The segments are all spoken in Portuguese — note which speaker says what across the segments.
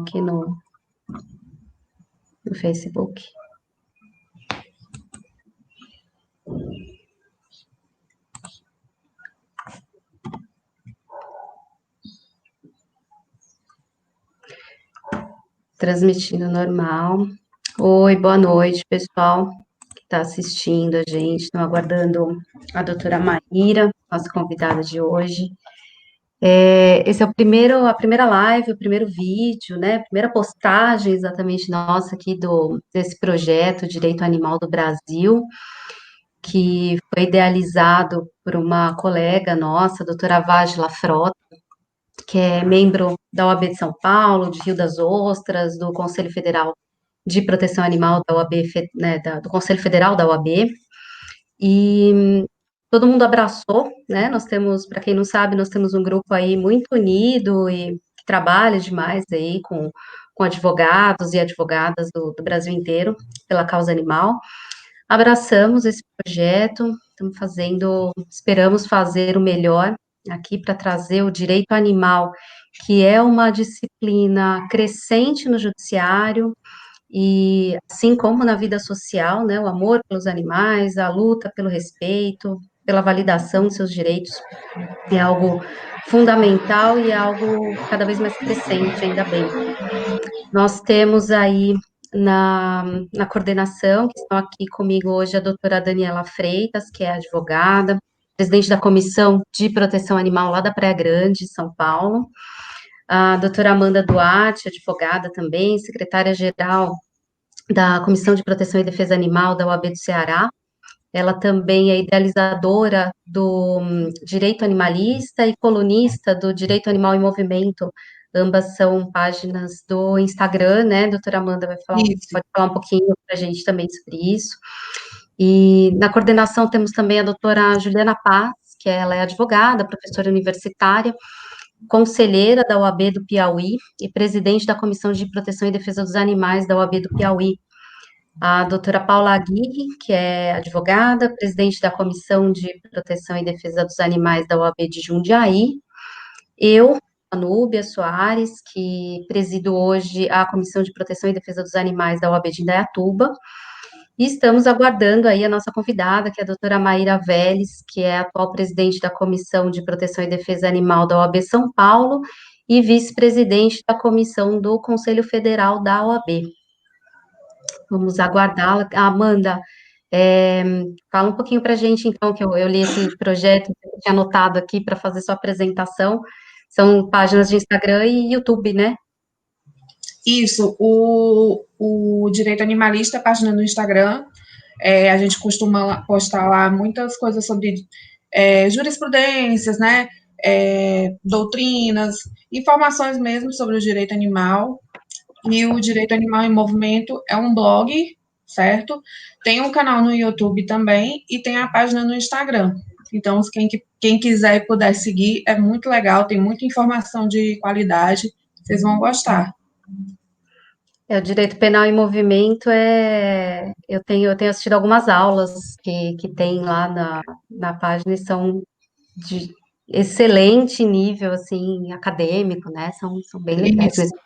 Speaker 1: aqui no Facebook. Transmitindo normal. Oi, boa noite, pessoal que está assistindo a gente. Estão aguardando a doutora Maíra, nossa convidada de hoje. Esse é a primeira live, o primeiro vídeo, né? A primeira postagem exatamente nossa aqui desse projeto Direito Animal do Brasil, que foi idealizado por uma colega nossa, a doutora Vágila Frota, que é membro da OAB de São Paulo, de Rio das Ostras, do Conselho Federal de Proteção Animal da OAB, né, do Conselho Federal da OAB, e todo mundo abraçou, né? Nós temos, para quem não sabe, nós temos um grupo aí muito unido e que trabalha demais aí com advogados e advogadas do Brasil inteiro pela causa animal. Abraçamos esse projeto, esperamos fazer o melhor aqui para trazer o direito animal, que é uma disciplina crescente no judiciário, e assim como na vida social, né, o amor pelos animais, a luta pelo respeito, pela validação de seus direitos, é algo fundamental e é algo cada vez mais crescente, ainda bem. Nós temos aí na coordenação, que estão aqui comigo hoje, a doutora Daniela Freitas, que é advogada, presidente da Comissão de Proteção Animal lá da Praia Grande, São Paulo, a doutora Amanda Duarte, advogada também, secretária-geral da Comissão de Proteção e Defesa Animal da OAB do Ceará. Ela também é idealizadora do Direito Animalista e colunista do Direito Animal em Movimento. Ambas são páginas do Instagram, né? Doutora Amanda pode falar um pouquinho para a gente também sobre isso. E na coordenação temos também a doutora Juliana Paz, que ela é advogada, professora universitária, conselheira da OAB do Piauí e presidente da Comissão de Proteção e Defesa dos Animais da OAB do Piauí. A doutora Paula Aguirre, que é advogada, presidente da Comissão de Proteção e Defesa dos Animais da OAB de Jundiaí. Eu, a Núbia Soares, que presido hoje a Comissão de Proteção e Defesa dos Animais da OAB de Indaiatuba. E estamos aguardando aí a nossa convidada, que é a doutora Maíra Vélez, que é a atual presidente da Comissão de Proteção e Defesa Animal da OAB São Paulo e vice-presidente da Comissão do Conselho Federal da OAB. Vamos aguardá-la. Amanda, fala um pouquinho para a gente, então, que eu li esse projeto, que eu tinha anotado aqui para fazer sua apresentação. São páginas de Instagram e YouTube, né?
Speaker 2: Isso, o Direito Animalista, página no Instagram, a gente costuma postar lá muitas coisas sobre jurisprudências, né, doutrinas, informações mesmo sobre o direito animal. E o Direito Animal em Movimento é um blog, certo? Tem um canal no YouTube também e tem a página no Instagram. Então, quem quiser e puder seguir, é muito legal, tem muita informação de qualidade, vocês vão gostar.
Speaker 1: O Direito Penal em Movimento eu tenho assistido algumas aulas que tem lá na página e são de excelente nível, assim, acadêmico, né? São bem legais mesmo.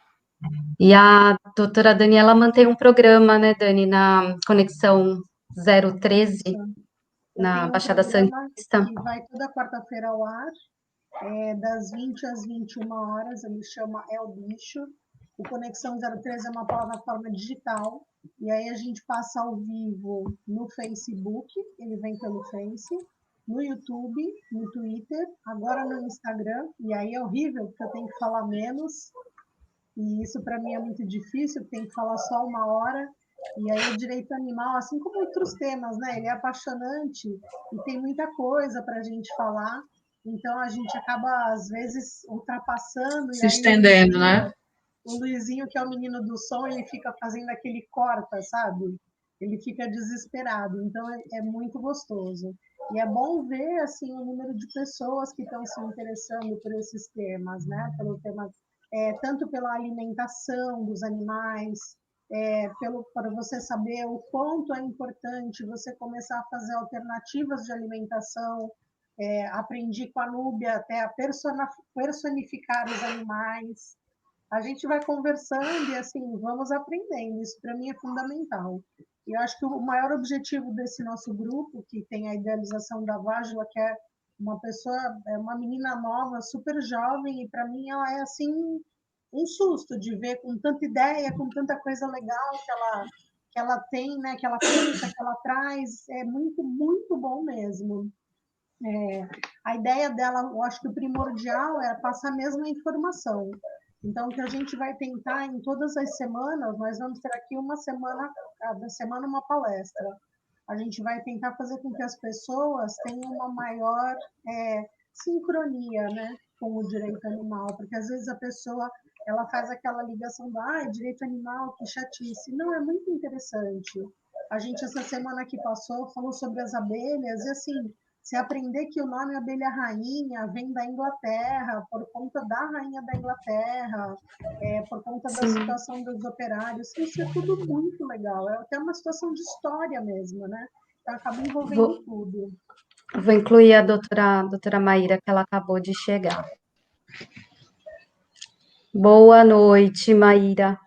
Speaker 1: E a doutora Daniela mantém um programa, né, Dani, na Conexão 013, na Baixada Santista.
Speaker 3: Que vai toda quarta-feira ao ar, das 20 às 21 horas, ele chama É o Bicho. O Conexão 013 é uma plataforma digital, e aí a gente passa ao vivo no Facebook, ele vem pelo Face, no YouTube, no Twitter, agora no Instagram, e aí é horrível, porque eu tenho que falar menos, e isso para mim é muito difícil, tem que falar só 1 hora, e aí o direito animal, assim como outros temas, né, ele é apaixonante e tem muita coisa para a gente falar, então a gente acaba, às vezes, ultrapassando.
Speaker 2: Se estendendo, né?
Speaker 3: O Luizinho, que é o menino do som, ele fica fazendo aquele corta, sabe? Ele fica desesperado, então é muito gostoso. E é bom ver, assim, o número de pessoas que estão se interessando por esses temas, né? Pelo tema, tanto pela alimentação dos animais, para você saber o quanto é importante você começar a fazer alternativas de alimentação. Aprendi com a Núbia até a personificar os animais, a gente vai conversando e assim, vamos aprendendo. Isso para mim é fundamental. E eu acho que o maior objetivo desse nosso grupo, que tem a idealização da Vágila, que é uma pessoa, é uma menina nova, super jovem, e para mim ela é assim um susto de ver com tanta ideia, com tanta coisa legal que ela tem, né, que ela pensa, que ela traz, é muito, muito bom mesmo. A ideia dela, eu acho que o primordial é passar mesmo a informação. Então, o que a gente vai tentar em todas as semanas, nós vamos ter aqui uma semana, cada semana uma palestra. A gente vai tentar fazer com que as pessoas tenham uma maior sincronia, né, com o direito animal, porque às vezes a pessoa ela faz aquela ligação da direito animal, que chatice. Não, é muito interessante. A gente, essa semana que passou, falou sobre as abelhas, e assim, se aprender que o nome abelha rainha vem da Inglaterra, por conta da rainha da Inglaterra, por conta da
Speaker 1: Sim.
Speaker 3: situação dos operários, isso é tudo muito legal. É até uma situação de história mesmo, né? Então, acaba envolvendo tudo.
Speaker 1: Vou incluir a doutora Maíra, que ela acabou de chegar. Boa noite, Maíra.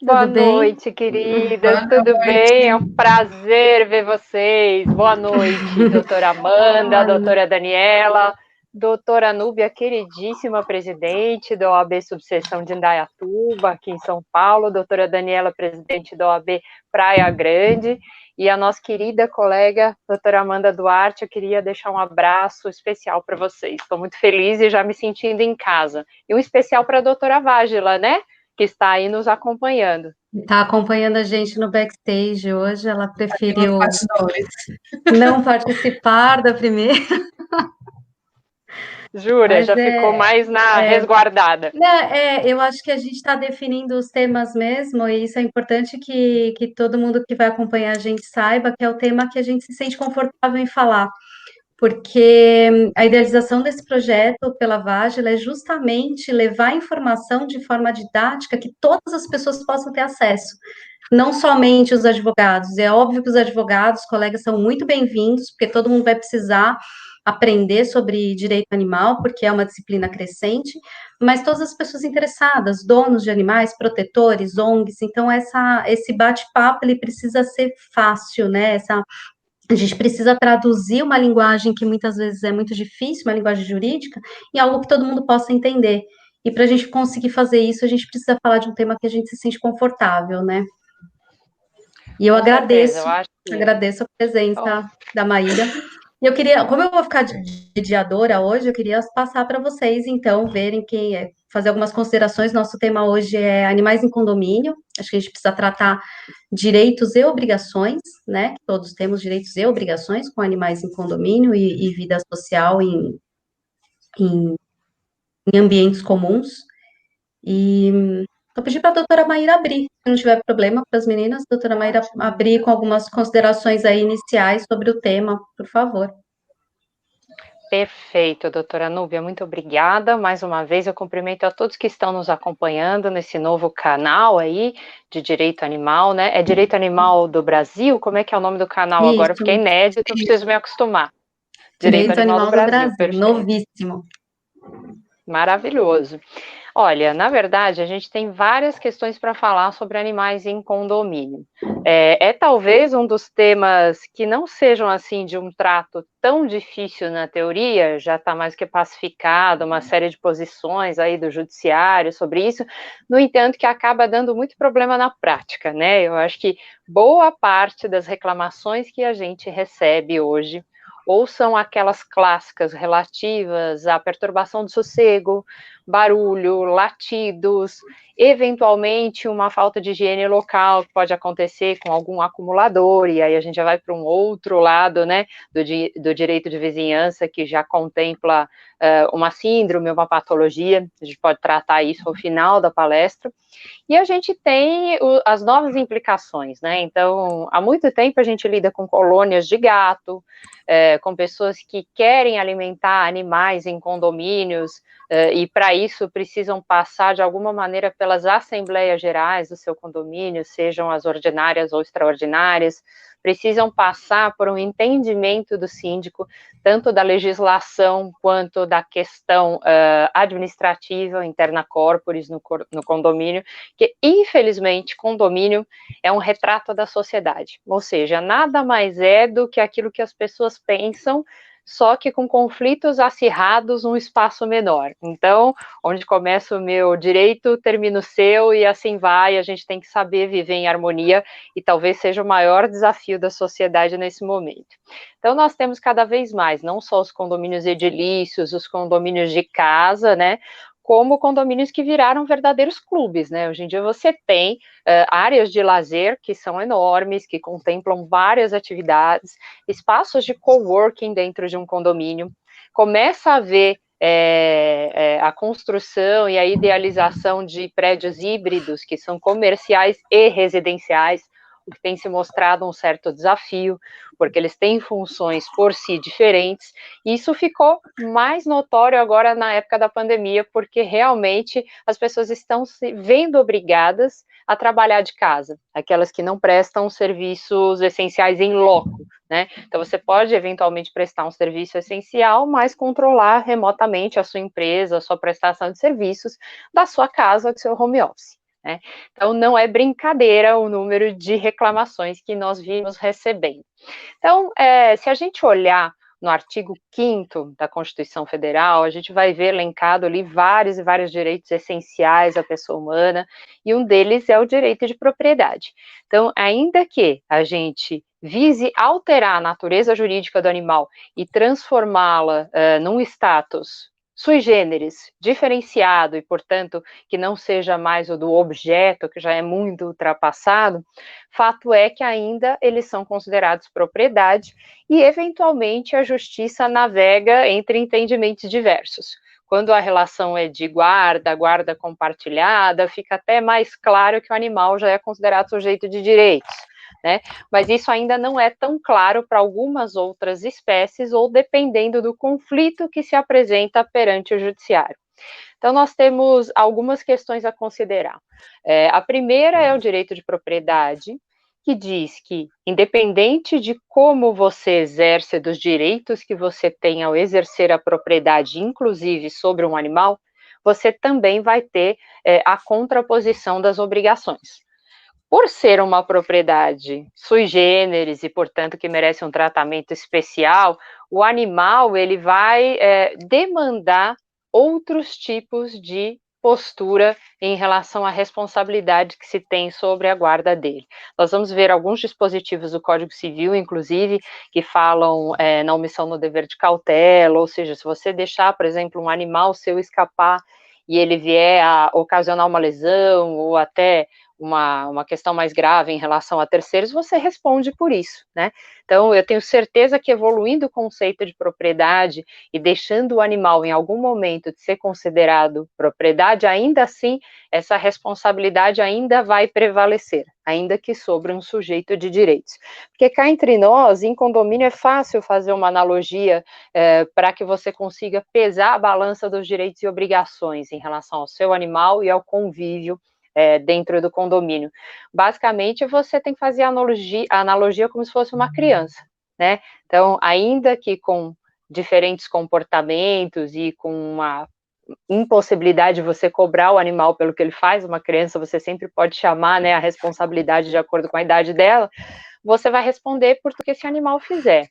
Speaker 4: Boa
Speaker 1: Tudo bem?
Speaker 4: noite, queridas. Tudo bem? É um prazer ver vocês. Boa noite, doutora Amanda, doutora Daniela, doutora Núbia, queridíssima presidente da OAB Subseção de Indaiatuba, aqui em São Paulo, doutora Daniela, presidente da OAB Praia Grande, e a nossa querida colega, doutora Amanda Duarte. Eu queria deixar um abraço especial para vocês. Estou muito feliz e já me sentindo em casa. E um especial para a doutora Vágila, né? Que está aí nos acompanhando.
Speaker 1: Está acompanhando a gente no backstage hoje, ela preferiu
Speaker 2: não
Speaker 1: participar da primeira.
Speaker 4: Jura,
Speaker 1: Mas
Speaker 4: já ficou mais na resguardada.
Speaker 1: Eu acho que a gente está definindo os temas mesmo, e isso é importante que todo mundo que vai acompanhar a gente saiba que é o tema que a gente se sente confortável em falar. Porque a idealização desse projeto pela Vágila é justamente levar a informação de forma didática que todas as pessoas possam ter acesso, não somente os advogados. É óbvio que os advogados, colegas, são muito bem-vindos, porque todo mundo vai precisar aprender sobre direito animal, porque é uma disciplina crescente, mas todas as pessoas interessadas, donos de animais, protetores, ONGs, então esse bate-papo, ele precisa ser fácil, né, a gente precisa traduzir uma linguagem que muitas vezes é muito difícil, uma linguagem jurídica, em algo que todo mundo possa entender. E para a gente conseguir fazer isso, a gente precisa falar de um tema que a gente se sente confortável, né? E eu agradeço a presença da Maíra. E eu queria, como eu vou ficar de mediadora hoje, eu queria passar para vocês, então, verem quem é, fazer algumas considerações. Nosso tema hoje é animais em condomínio. Acho que a gente precisa tratar direitos e obrigações, né? Todos temos direitos e obrigações com animais em condomínio e vida social em ambientes comuns. E vou pedir para a doutora Maíra abrir, se não tiver problema para as meninas, doutora Maíra abrir com algumas considerações aí iniciais sobre o tema, por favor.
Speaker 4: Perfeito, doutora Núbia, muito obrigada. Mais uma vez, eu cumprimento a todos que estão nos acompanhando nesse novo canal aí de Direito Animal, né? É Direito Animal do Brasil? Como é que é o nome do canal agora? Porque é inédito, eu preciso me acostumar.
Speaker 1: Direito Animal do Brasil,
Speaker 4: perfeito.
Speaker 1: Novíssimo.
Speaker 4: Maravilhoso. Olha, na verdade, a gente tem várias questões para falar sobre animais em condomínio. É talvez um dos temas que não sejam assim de um trato tão difícil na teoria, já está mais que pacificado, uma série de posições aí do judiciário sobre isso, no entanto, que acaba dando muito problema na prática, né? Eu acho que boa parte das reclamações que a gente recebe hoje ou são aquelas clássicas relativas à perturbação do sossego, barulho, latidos, eventualmente uma falta de higiene local que pode acontecer com algum acumulador, e aí a gente já vai para um outro lado, né, do direito de vizinhança, que já contempla uma síndrome, uma patologia. A gente pode tratar isso ao final da palestra. E a gente tem as novas implicações, né? Então, há muito tempo a gente lida com colônias de gato, com pessoas que querem alimentar animais em condomínios, e para isso precisam passar de alguma maneira pelas assembleias gerais do seu condomínio, sejam as ordinárias ou extraordinárias, precisam passar por um entendimento do síndico, tanto da legislação quanto da questão administrativa, interna corporis no condomínio, que infelizmente condomínio é um retrato da sociedade, ou seja, nada mais é do que aquilo que as pessoas pensam, só que com conflitos acirrados num espaço menor. Então, onde começa o meu direito, termina o seu, e assim vai, a gente tem que saber viver em harmonia, e talvez seja o maior desafio da sociedade nesse momento. Então, nós temos cada vez mais, não só os condomínios edilícios, os condomínios de casa, né, como condomínios que viraram verdadeiros clubes, né? Hoje em dia você tem áreas de lazer que são enormes, que contemplam várias atividades, espaços de coworking dentro de um condomínio, começa a haver a construção e a idealização de prédios híbridos, que são comerciais e residenciais, o que tem se mostrado um certo desafio, porque eles têm funções por si diferentes, e isso ficou mais notório agora na época da pandemia, porque realmente as pessoas estão se vendo obrigadas a trabalhar de casa, aquelas que não prestam serviços essenciais em loco, né? Então você pode eventualmente prestar um serviço essencial, mas controlar remotamente a sua empresa, a sua prestação de serviços da sua casa, do seu home office. Né? Então, não é brincadeira o número de reclamações que nós vimos recebendo. Então, se a gente olhar no artigo 5º da Constituição Federal, a gente vai ver elencado ali vários e vários direitos essenciais à pessoa humana, e um deles é o direito de propriedade. Então, ainda que a gente vise alterar a natureza jurídica do animal e transformá-la num status sui generis, diferenciado, e, portanto, que não seja mais o do objeto, que já é muito ultrapassado, fato é que ainda eles são considerados propriedade e, eventualmente, a justiça navega entre entendimentos diversos. Quando a relação é de guarda compartilhada, fica até mais claro que o animal já é considerado sujeito de direitos. Né? Mas isso ainda não é tão claro para algumas outras espécies, ou dependendo do conflito que se apresenta perante o judiciário. Então, nós temos algumas questões a considerar. A primeira é o direito de propriedade, que diz que, independente de como você exerce, dos direitos que você tem ao exercer a propriedade, inclusive sobre um animal, você também vai ter a contraposição das obrigações. Por ser uma propriedade sui generis e, portanto, que merece um tratamento especial, o animal ele vai demandar outros tipos de postura em relação à responsabilidade que se tem sobre a guarda dele. Nós vamos ver alguns dispositivos do Código Civil, inclusive, que falam na omissão no dever de cautela, ou seja, se você deixar, por exemplo, um animal seu escapar e ele vier a ocasionar uma lesão ou até uma questão mais grave em relação a terceiros, você responde por isso, né? Então, eu tenho certeza que evoluindo o conceito de propriedade e deixando o animal em algum momento de ser considerado propriedade, ainda assim, essa responsabilidade ainda vai prevalecer, ainda que sobre um sujeito de direitos. Porque cá entre nós, em condomínio, é fácil fazer uma analogia para que você consiga pesar a balança dos direitos e obrigações em relação ao seu animal e ao convívio dentro do condomínio. Basicamente, você tem que fazer a analogia como se fosse uma criança, né? Então, ainda que com diferentes comportamentos e com uma impossibilidade de você cobrar o animal pelo que ele faz, uma criança você sempre pode chamar, né, a responsabilidade de acordo com a idade dela, você vai responder por tudo que esse animal fizer.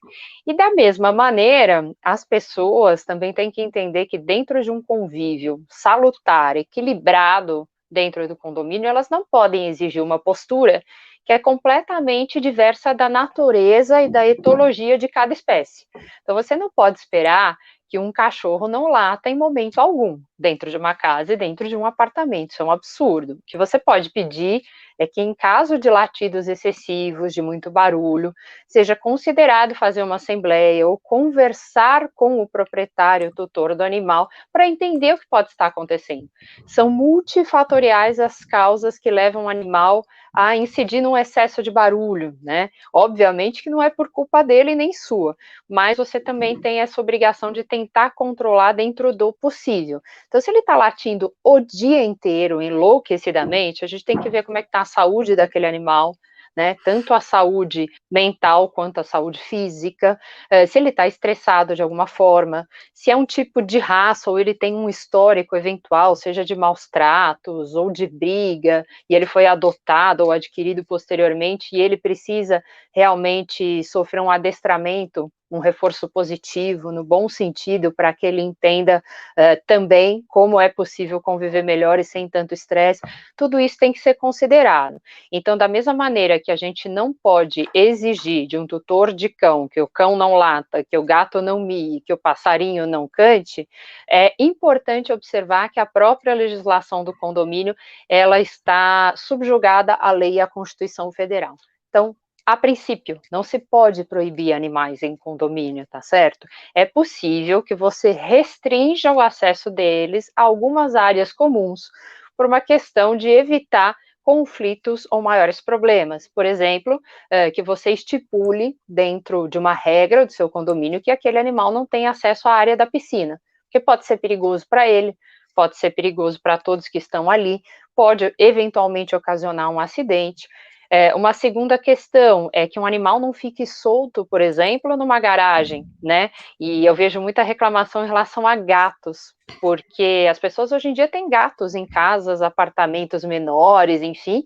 Speaker 4: E da mesma maneira, as pessoas também têm que entender que dentro de um convívio salutar, equilibrado, dentro do condomínio, elas não podem exigir uma postura que é completamente diversa da natureza e da etologia de cada espécie. Então, você não pode esperar que um cachorro não lata em momento algum, dentro de uma casa e dentro de um apartamento. Isso é um absurdo. O que você pode pedir é que, em caso de latidos excessivos, de muito barulho, seja considerado fazer uma assembleia ou conversar com o proprietário, o tutor do animal, para entender o que pode estar acontecendo. São multifatoriais as causas que levam o animal a incidir num excesso de barulho, né? Obviamente que não é por culpa dele nem sua, mas você também tem essa obrigação de tentar controlar dentro do possível. Então, se ele está latindo o dia inteiro, enlouquecidamente, a gente tem que ver como é que está a saúde daquele animal, né? Tanto a saúde mental quanto a saúde física, se ele está estressado de alguma forma, se é um tipo de raça ou ele tem um histórico eventual, seja de maus tratos ou de briga, e ele foi adotado ou adquirido posteriormente, e ele precisa realmente sofrer um adestramento, um reforço positivo, no bom sentido, para que ele entenda também como é possível conviver melhor e sem tanto estresse. Tudo isso tem que ser considerado. Então, da mesma maneira que a gente não pode exigir de um tutor de cão que o cão não lata, que o gato não mie, que o passarinho não cante, é importante observar que a própria legislação do condomínio, ela está subjugada à lei e à Constituição Federal. Então, a princípio, não se pode proibir animais em condomínio, tá certo? É possível que você restrinja o acesso deles a algumas áreas comuns, por uma questão de evitar conflitos ou maiores problemas. Por exemplo, que você estipule dentro de uma regra do seu condomínio que aquele animal não tem acesso à área da piscina, porque pode ser perigoso para ele, pode ser perigoso para todos que estão ali, pode eventualmente ocasionar um acidente. Uma segunda questão é que um animal não fique solto, por exemplo, numa garagem, né? E eu vejo muita reclamação em relação a gatos, porque as pessoas hoje em dia têm gatos em casas, apartamentos menores, enfim,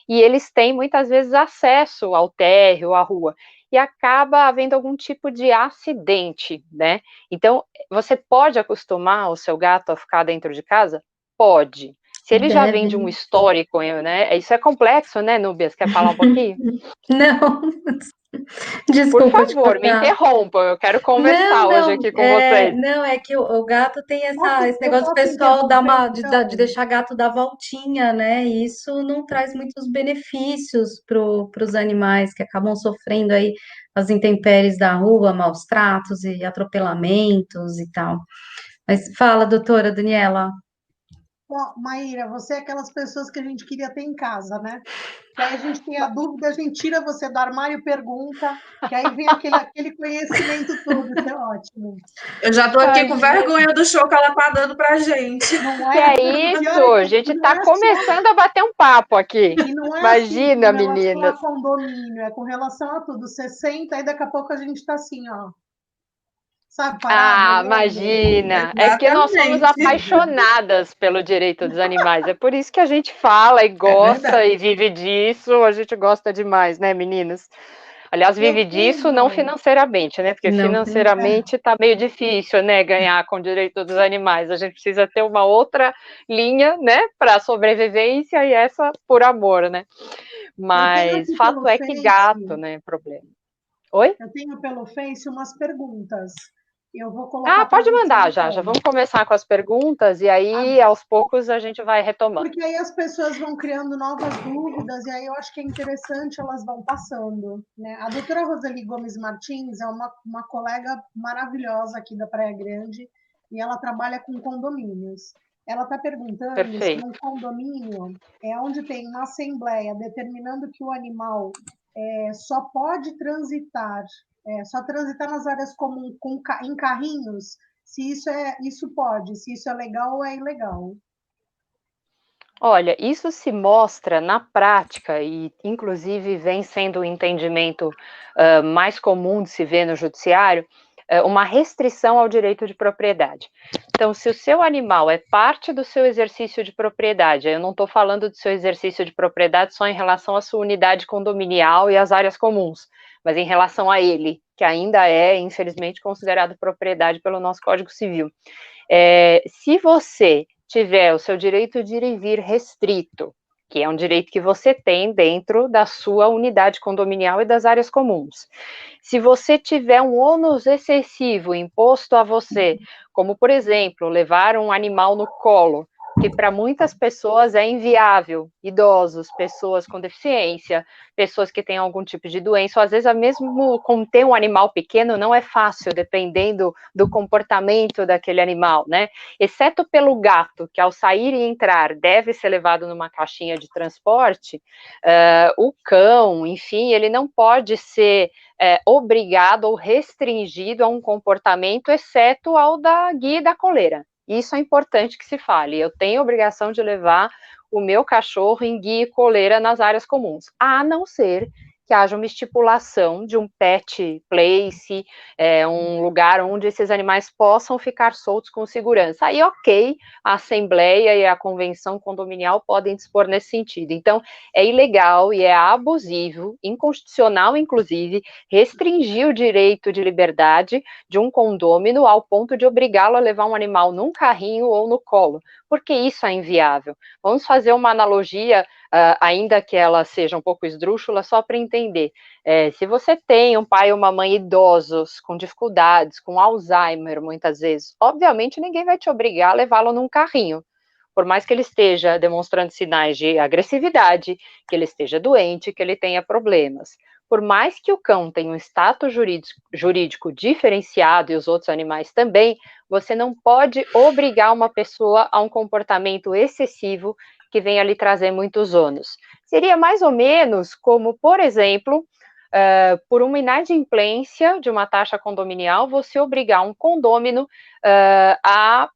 Speaker 4: e eles têm muitas vezes acesso ao térreo, à rua, e acaba havendo algum tipo de acidente, né? Então, você pode acostumar o seu gato a ficar dentro de casa? Pode. Se ele já vem de um histórico, né? Isso é complexo, né, Núbia? Você quer falar um pouquinho?
Speaker 1: Não,
Speaker 4: Por
Speaker 1: desculpa te
Speaker 4: favor, me
Speaker 1: cortar.
Speaker 4: interrompa, eu quero conversar hoje aqui com vocês.
Speaker 1: Não, é que o gato tem esse
Speaker 3: Eu
Speaker 1: negócio do
Speaker 3: posso
Speaker 1: pessoal
Speaker 3: interromper,
Speaker 1: de
Speaker 3: então?
Speaker 1: deixar gato dar voltinha, né? E isso não traz muitos benefícios para os animais que acabam sofrendo aí as intempéries da rua, maus tratos e atropelamentos e tal. Mas fala, doutora Daniela.
Speaker 3: Ó, Maíra, você é aquelas pessoas que a gente queria ter em casa, né? Que aí a gente tem a dúvida, a gente tira você do armário e pergunta, que aí vem aquele conhecimento todo, isso é ótimo.
Speaker 2: Eu já tô aqui
Speaker 4: Ai,
Speaker 2: com vergonha do show que ela tá dando pra gente.
Speaker 3: Não
Speaker 4: que
Speaker 3: é?
Speaker 4: é
Speaker 3: E
Speaker 4: isso?
Speaker 3: olha
Speaker 4: A
Speaker 3: que
Speaker 4: gente
Speaker 3: não
Speaker 4: está
Speaker 3: é só,
Speaker 4: começando a bater um papo aqui.
Speaker 3: e não é assim com
Speaker 4: Imagina,
Speaker 3: relação
Speaker 4: meninas.
Speaker 3: a condomínio, é com relação a tudo. Você senta e daqui a pouco a gente está assim, ó. Sabe, parado,
Speaker 4: Ah,
Speaker 3: olhando.
Speaker 4: imagina. É porque nós somos
Speaker 2: Exatamente.
Speaker 4: apaixonadas pelo direito dos animais. É por isso que a gente fala e
Speaker 2: É
Speaker 4: gosta
Speaker 2: verdade.
Speaker 4: e vive disso. A gente gosta demais, né, meninas? Aliás,
Speaker 3: Eu
Speaker 4: vive disso não
Speaker 3: tenho.
Speaker 4: financeiramente, né? Porque
Speaker 1: Não,
Speaker 4: financeiramente tá meio difícil, né, ganhar com o direito dos animais. A gente precisa ter uma outra linha, né, para sobrevivência e essa por amor, né?
Speaker 3: Eu tenho
Speaker 4: Mas
Speaker 3: aqui
Speaker 4: fato
Speaker 3: pelo
Speaker 4: é que gato,
Speaker 3: Face,
Speaker 4: né, é problema. Oi?
Speaker 3: eu tenho pelo Face umas perguntas. Eu vou
Speaker 4: Ah,
Speaker 3: colocar para
Speaker 4: pode
Speaker 3: você
Speaker 4: mandar
Speaker 3: na
Speaker 4: já. Já
Speaker 3: tela.
Speaker 4: vamos começar com as perguntas e aí, aos poucos, a gente vai retomando.
Speaker 3: Porque aí as pessoas vão criando novas dúvidas, e aí eu acho que é interessante, elas vão passando. Né? A doutora Roseli Gomes Martins é uma colega maravilhosa aqui da Praia Grande, e ela trabalha com condomínios. Ela está perguntando se
Speaker 4: Perfeito.
Speaker 3: num condomínio é onde tem uma assembleia determinando que o animal só pode transitar, só transitar nas áreas comuns em carrinhos, se isso pode, se isso é legal ou é ilegal.
Speaker 4: Olha, isso se mostra na prática e, inclusive, vem sendo o entendimento mais comum de se ver no judiciário, uma restrição ao direito de propriedade. Então, se o seu animal é parte do seu exercício de propriedade, eu não estou falando do seu exercício de propriedade só em relação à sua unidade condominial e às áreas comuns, mas em relação a ele, que ainda é, infelizmente, considerado propriedade pelo nosso Código Civil. Se você tiver o seu direito de ir e vir restrito, que é um direito que você tem dentro da sua unidade condominial e das áreas comuns. Se você tiver um ônus excessivo imposto a você, como, por exemplo, levar um animal no colo, que para muitas pessoas é inviável, idosos, pessoas com deficiência, pessoas que têm algum tipo de doença, ou às vezes mesmo conter um animal pequeno não é fácil, dependendo do comportamento daquele animal, né? Exceto pelo gato, que ao sair e entrar deve ser levado numa caixinha de transporte, o cão, enfim, ele não pode ser obrigado ou restringido a um comportamento, exceto ao da guia e da coleira. Isso é importante que se fale. Eu tenho a obrigação de levar o meu cachorro em guia e coleira nas áreas comuns, a não ser que haja uma estipulação de um pet place, um lugar onde esses animais possam ficar soltos com segurança. Aí, ok, a Assembleia e a Convenção Condominial podem dispor nesse sentido. Então, é ilegal e é abusivo, inconstitucional, inclusive, restringir o direito de liberdade de um condômino ao ponto de obrigá-lo a levar um animal num carrinho ou no colo, porque isso é inviável. Vamos fazer uma analogia, ainda que ela seja um pouco esdrúxula, só para entender. Se você tem um pai ou uma mãe idosos, com dificuldades, com Alzheimer, muitas vezes, obviamente ninguém vai te obrigar a levá-lo num carrinho, por mais que ele esteja demonstrando sinais de agressividade, que ele esteja doente, que ele tenha problemas. Por mais que o cão tenha um status jurídico diferenciado e os outros animais também, você não pode obrigar uma pessoa a um comportamento excessivo que venha lhe trazer muitos ônus. Seria mais ou menos como, por exemplo, por uma inadimplência de uma taxa condominial, você obrigar um condômino a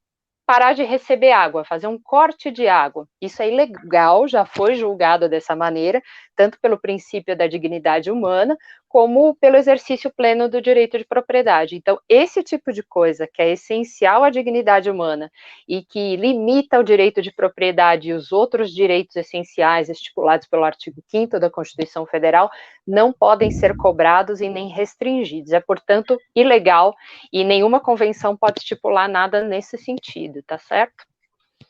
Speaker 4: parar de receber água, fazer um corte de água. Isso é ilegal, já foi julgado dessa maneira, tanto pelo princípio da dignidade humana, como pelo exercício pleno do direito de propriedade. Então, esse tipo de coisa que é essencial à dignidade humana e que limita o direito de propriedade e os outros direitos essenciais estipulados pelo artigo 5º da Constituição Federal não podem ser cobrados e nem restringidos. É, portanto, ilegal e nenhuma convenção pode estipular nada nesse sentido, tá certo?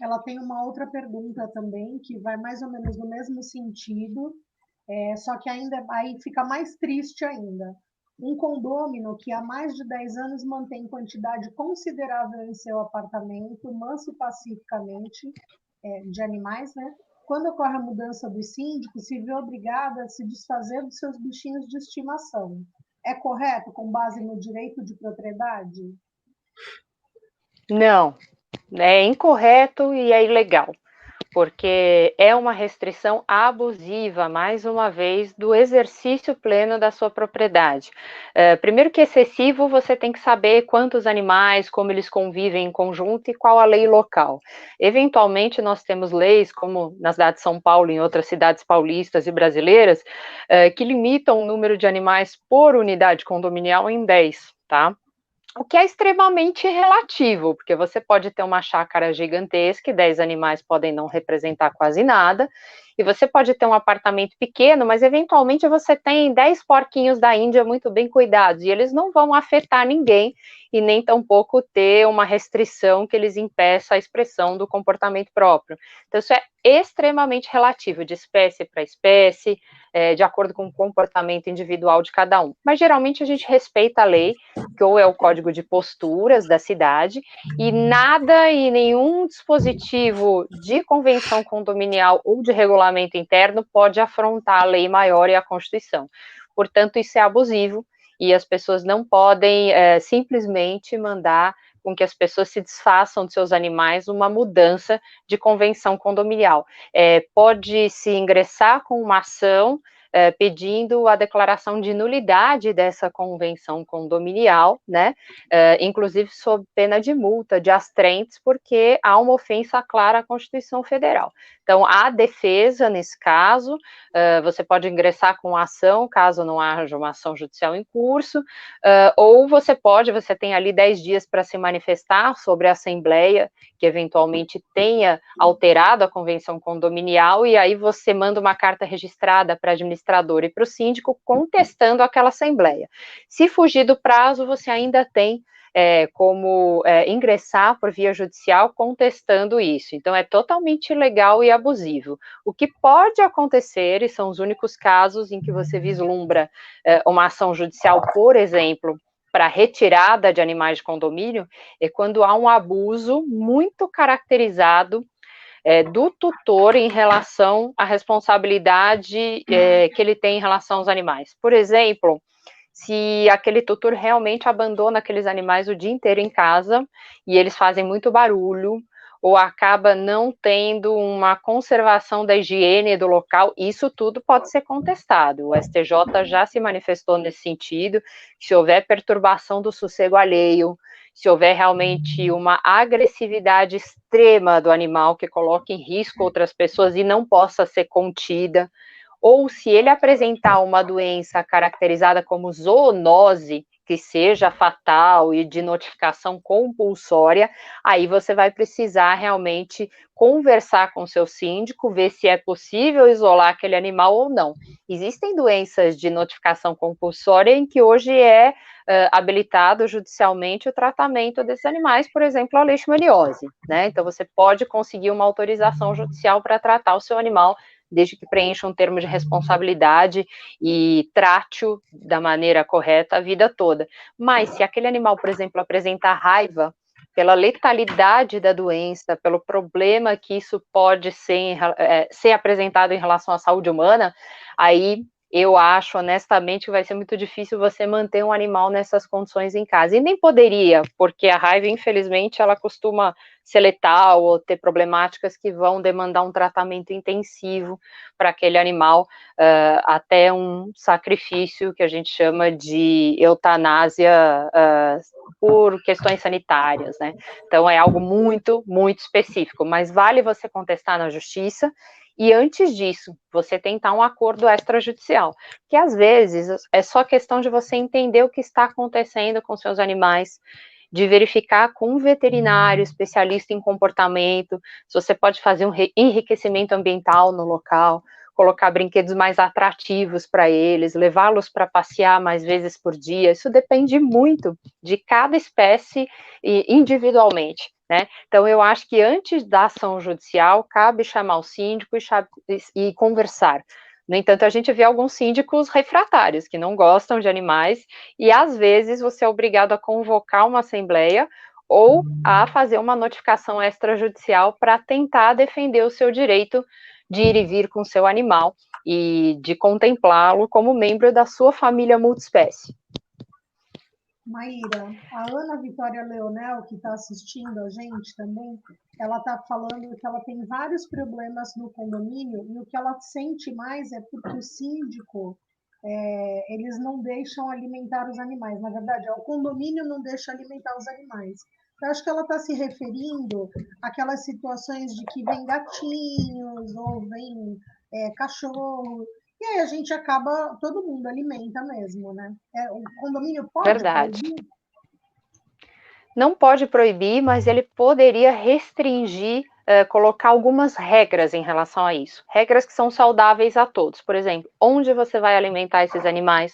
Speaker 3: Ela tem uma outra pergunta também, que vai mais ou menos no mesmo sentido, só que ainda aí fica mais triste ainda. Um condômino que há mais de 10 anos mantém quantidade considerável em seu apartamento, manso e pacificamente, de animais, né? Quando ocorre a mudança do síndico, se vê obrigada a se desfazer dos seus bichinhos de estimação. É correto, com base no direito de propriedade?
Speaker 4: Não, é incorreto e é ilegal, porque é uma restrição abusiva, mais uma vez, do exercício pleno da sua propriedade. Primeiro que excessivo, você tem que saber quantos animais, como eles convivem em conjunto e qual a lei local. Eventualmente, nós temos leis, como na cidade de São Paulo e em outras cidades paulistas e brasileiras, que limitam o número de animais por unidade condominial em 10, tá? O que é extremamente relativo, porque você pode ter uma chácara gigantesca e 10 animais podem não representar quase nada, e você pode ter um apartamento pequeno, mas eventualmente você tem 10 porquinhos da Índia muito bem cuidados, e eles não vão afetar ninguém, e nem tampouco ter uma restrição que eles impeça a expressão do comportamento próprio. Então, isso é extremamente relativo, de espécie para espécie, de acordo com o comportamento individual de cada um. Mas, geralmente, a gente respeita a lei, que ou é o código de posturas da cidade, e nada e nenhum dispositivo de convenção condominial ou de regulamento interno pode afrontar a lei maior e a Constituição. Portanto, isso é abusivo, e as pessoas não podem simplesmente mandar com que as pessoas se desfaçam de seus animais uma mudança de convenção condominial. Pode-se ingressar com uma ação pedindo a declaração de nulidade dessa convenção condominial, né, inclusive sob pena de multa, de astrentes, porque há uma ofensa clara à Constituição Federal. Então, há defesa nesse caso, você pode ingressar com ação, caso não haja uma ação judicial em curso, ou você tem ali 10 dias para se manifestar sobre a Assembleia, que eventualmente tenha alterado a convenção condominial, e aí você manda uma carta registrada para a administradora e para o síndico contestando aquela Assembleia. Se fugir do prazo, você ainda tem como ingressar por via judicial contestando isso. Então, é totalmente ilegal e abusivo. O que pode acontecer, e são os únicos casos em que você vislumbra uma ação judicial, por exemplo, para retirada de animais de condomínio, é quando há um abuso muito caracterizado do tutor em relação à responsabilidade que ele tem em relação aos animais. Por exemplo, se aquele tutor realmente abandona aqueles animais o dia inteiro em casa e eles fazem muito barulho, ou acaba não tendo uma conservação da higiene do local, isso tudo pode ser contestado. O STJ já se manifestou nesse sentido, se houver perturbação do sossego alheio, se houver realmente uma agressividade extrema do animal que coloque em risco outras pessoas e não possa ser contida, ou se ele apresentar uma doença caracterizada como zoonose, que seja fatal e de notificação compulsória, aí você vai precisar realmente conversar com o seu síndico, ver se é possível isolar aquele animal ou não. Existem doenças de notificação compulsória em que hoje é habilitado judicialmente o tratamento desses animais, por exemplo, a leishmaniose, né? Então você pode conseguir uma autorização judicial para tratar o seu animal, desde que preencha um termo de responsabilidade e trate-o da maneira correta a vida toda. Mas se aquele animal, por exemplo, apresentar raiva, pela letalidade da doença, pelo problema que isso pode ser apresentado em relação à saúde humana, aí eu acho, honestamente, que vai ser muito difícil você manter um animal nessas condições em casa. E nem poderia, porque a raiva, infelizmente, ela costuma ser letal ou ter problemáticas que vão demandar um tratamento intensivo para aquele animal, até um sacrifício que a gente chama de eutanásia por questões sanitárias, né? Então, é algo muito, muito específico, mas vale você contestar na justiça. E antes disso, você tentar um acordo extrajudicial, porque às vezes é só questão de você entender o que está acontecendo com seus animais, de verificar com um veterinário especialista em comportamento, se você pode fazer um enriquecimento ambiental no local, colocar brinquedos mais atrativos para eles, levá-los para passear mais vezes por dia. Isso depende muito de cada espécie individualmente, né? Então, eu acho que antes da ação judicial, cabe chamar o síndico e conversar. No entanto, a gente vê alguns síndicos refratários, que não gostam de animais, e às vezes você é obrigado a convocar uma assembleia ou a fazer uma notificação extrajudicial para tentar defender o seu direito de ir e vir com o seu animal e de contemplá-lo como membro da sua família multiespécie.
Speaker 3: Maíra, a Ana Vitória Leonel, que está assistindo a gente também, ela está falando que ela tem vários problemas no condomínio e o que ela sente mais é porque o síndico, eles não deixam alimentar os animais. Na verdade, o condomínio não deixa alimentar os animais. Eu acho que ela está se referindo àquelas situações de que vem gatinhos ou vem cachorro. E aí a gente acaba, todo mundo alimenta mesmo, né? O condomínio pode
Speaker 4: Verdade.
Speaker 3: proibir?
Speaker 4: Não pode proibir, mas ele poderia restringir, colocar algumas regras em relação a isso. Regras que são saudáveis a todos. Por exemplo, onde você vai alimentar esses animais,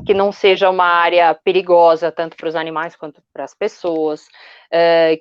Speaker 4: que não seja uma área perigosa, tanto para os animais quanto para as pessoas,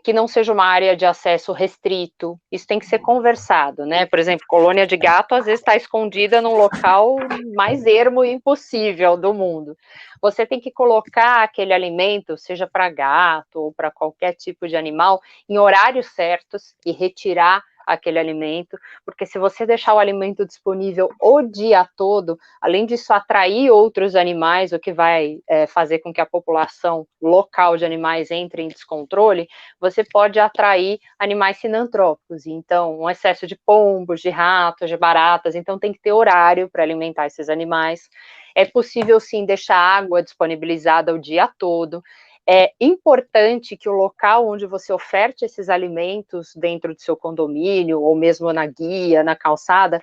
Speaker 4: que não seja uma área de acesso restrito. Isso tem que ser conversado, né? Por exemplo, colônia de gato às vezes está escondida num local mais ermo e impossível do mundo. Você tem que colocar aquele alimento, seja para gato ou para qualquer tipo de animal, em horários certos e retirar aquele alimento, porque se você deixar o alimento disponível o dia todo, além disso atrair outros animais, o que vai fazer com que a população local de animais entre em descontrole, você pode atrair animais sinantrópicos, então um excesso de pombos, de ratos, de baratas, então tem que ter horário para alimentar esses animais. É possível sim deixar água disponibilizada o dia todo. É importante que o local onde você oferte esses alimentos dentro do seu condomínio, ou mesmo na guia, na calçada,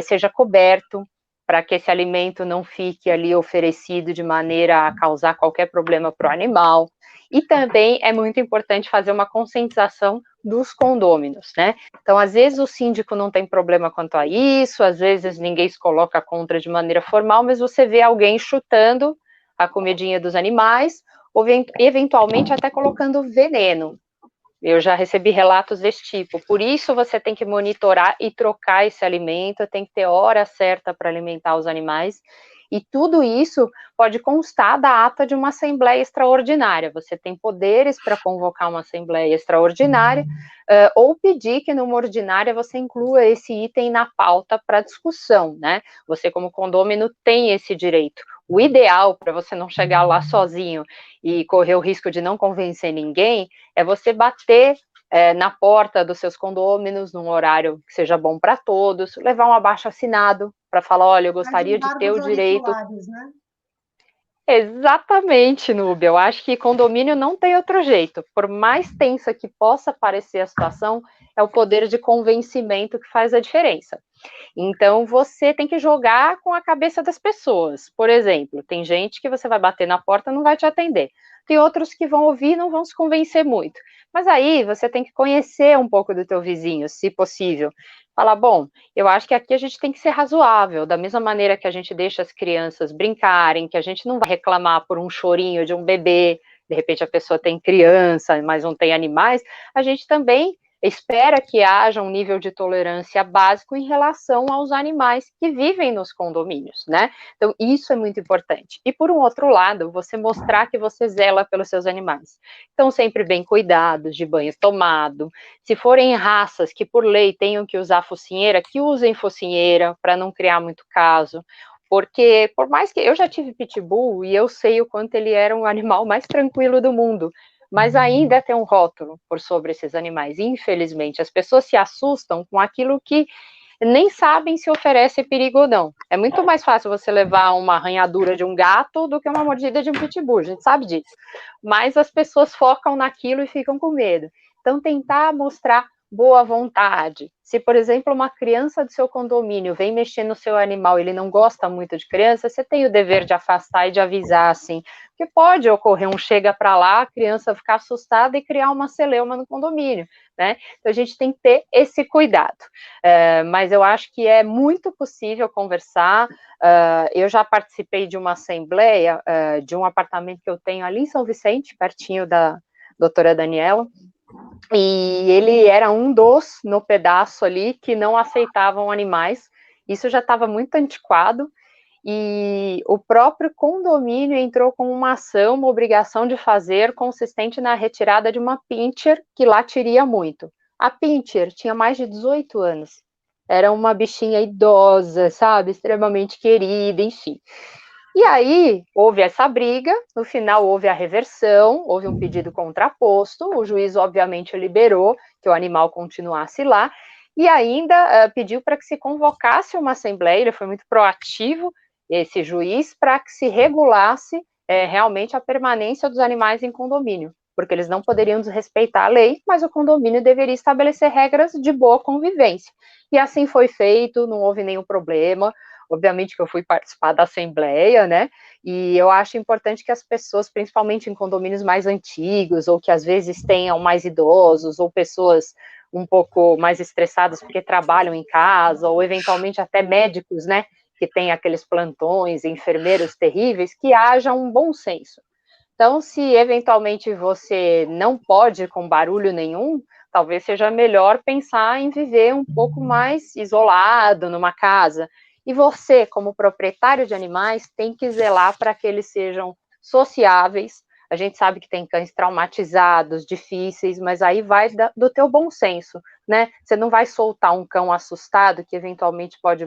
Speaker 4: seja coberto, para que esse alimento não fique ali oferecido de maneira a causar qualquer problema para o animal. E também é muito importante fazer uma conscientização dos condôminos, né? Então, às vezes o síndico não tem problema quanto a isso, às vezes ninguém se coloca contra de maneira formal, mas você vê alguém chutando a comidinha dos animais, ou eventualmente até colocando veneno. Eu já recebi relatos desse tipo. Por isso você tem que monitorar e trocar esse alimento, tem que ter hora certa para alimentar os animais. E tudo isso pode constar da ata de uma assembleia extraordinária. Você tem poderes para convocar uma assembleia extraordinária, ou pedir que numa ordinária você inclua esse item na pauta para discussão, né? Você, como condômino, tem esse direito. O ideal, para você não chegar lá sozinho e correr o risco de não convencer ninguém, é você bater na porta dos seus condôminos, num horário que seja bom para todos, levar um abaixo-assinado para falar, olha, eu gostaria de ter o direito...
Speaker 3: Né?
Speaker 4: Exatamente, Núbia. Eu acho que condomínio não tem outro jeito. Por mais tensa que possa parecer a situação, é o poder de convencimento que faz a diferença. Então, você tem que jogar com a cabeça das pessoas. Por exemplo, tem gente que você vai bater na porta e não vai te atender. Tem outros que vão ouvir e não vão se convencer muito. Mas aí, você tem que conhecer um pouco do teu vizinho, se possível. Falar, bom, eu acho que aqui a gente tem que ser razoável, da mesma maneira que a gente deixa as crianças brincarem, que a gente não vai reclamar por um chorinho de um bebê, de repente a pessoa tem criança, mas não tem animais, a gente também espera que haja um nível de tolerância básico em relação aos animais que vivem nos condomínios, né? Então, isso é muito importante. E, por um outro lado, você mostrar que você zela pelos seus animais. Então, sempre bem cuidados, de banho tomado. Se forem raças que, por lei, tenham que usar focinheira, que usem focinheira, para não criar muito caso. Porque, por mais que eu já tive pitbull e eu sei o quanto ele era um animal mais tranquilo do mundo, mas ainda tem um rótulo por sobre esses animais. Infelizmente, as pessoas se assustam com aquilo que nem sabem se oferece perigo ou não. É muito mais fácil você levar uma arranhadura de um gato do que uma mordida de um pitbull, a gente sabe disso. Mas as pessoas focam naquilo e ficam com medo. Então, tentar mostrar boa vontade. Se, por exemplo, uma criança do seu condomínio vem mexer no seu animal e ele não gosta muito de criança, você tem o dever de afastar e de avisar, assim, porque pode ocorrer um chega para lá, a criança ficar assustada e criar uma celeuma no condomínio, né? Então, a gente tem que ter esse cuidado. Mas eu acho que é muito possível conversar. Eu já participei de uma assembleia de um apartamento que eu tenho ali em São Vicente, pertinho da doutora Daniela, e ele era um dos, no pedaço ali, que não aceitavam animais. Isso já estava muito antiquado, e o próprio condomínio entrou com uma ação, uma obrigação de fazer, consistente na retirada de uma pincher que latiria muito. A pincher tinha mais de 18 anos, era uma bichinha idosa, sabe, extremamente querida, enfim. E aí, houve essa briga, no final houve a reversão, houve um pedido contraposto, o juiz obviamente liberou que o animal continuasse lá, e ainda pediu para que se convocasse uma assembleia, ele foi muito proativo, esse juiz, para que se regulasse realmente a permanência dos animais em condomínio, porque eles não poderiam desrespeitar a lei, mas o condomínio deveria estabelecer regras de boa convivência. E assim foi feito, não houve nenhum problema. Obviamente que eu fui participar da assembleia, né, e eu acho importante que as pessoas, principalmente em condomínios mais antigos, ou que às vezes tenham mais idosos, ou pessoas um pouco mais estressadas porque trabalham em casa, ou eventualmente até médicos, né, que têm aqueles plantões, enfermeiros terríveis, que haja um bom senso. Então, se eventualmente você não pode com barulho nenhum, talvez seja melhor pensar em viver um pouco mais isolado numa casa. E você, como proprietário de animais, tem que zelar para que eles sejam sociáveis. A gente sabe que tem cães traumatizados, difíceis, mas aí vai do teu bom senso, né? Você não vai soltar um cão assustado que eventualmente pode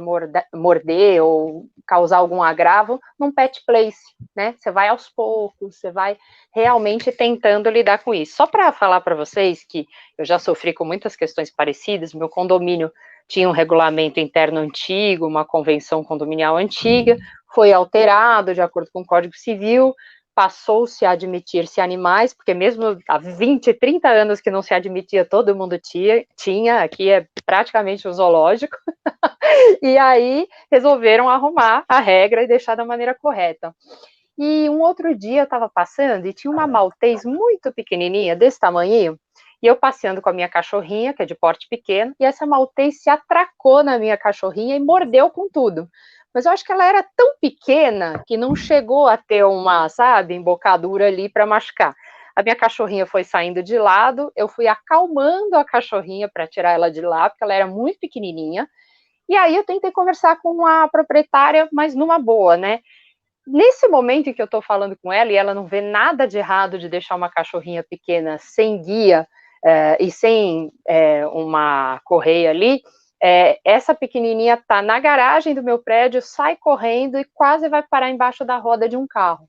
Speaker 4: morder ou causar algum agravo num pet place, né? Você vai aos poucos, você vai realmente tentando lidar com isso. Só para falar para vocês que eu já sofri com muitas questões parecidas, meu condomínio tinha um regulamento interno antigo, uma convenção condominial antiga, foi alterado de acordo com o Código Civil, passou-se a admitir-se animais, porque mesmo há 20, 30 anos que não se admitia, todo mundo tinha, aqui é praticamente um zoológico, e aí resolveram arrumar a regra e deixar da maneira correta. E um outro dia eu estava passando e tinha uma maltês muito pequenininha, desse tamanho, e eu passeando com a minha cachorrinha, que é de porte pequeno, e essa maltês se atracou na minha cachorrinha e mordeu com tudo. mas eu acho que ela era tão pequena que não chegou a ter uma, sabe, embocadura ali para machucar. A minha cachorrinha foi saindo de lado, eu fui acalmando a cachorrinha para tirar ela de lá, porque ela era muito pequenininha, e aí eu tentei conversar com a proprietária, mas numa boa, né? Nesse momento em que eu estou falando com ela, e ela não vê nada de errado de deixar uma cachorrinha pequena sem guia e sem uma correia ali, essa pequenininha está na garagem do meu prédio, sai correndo e quase vai parar embaixo da roda de um carro.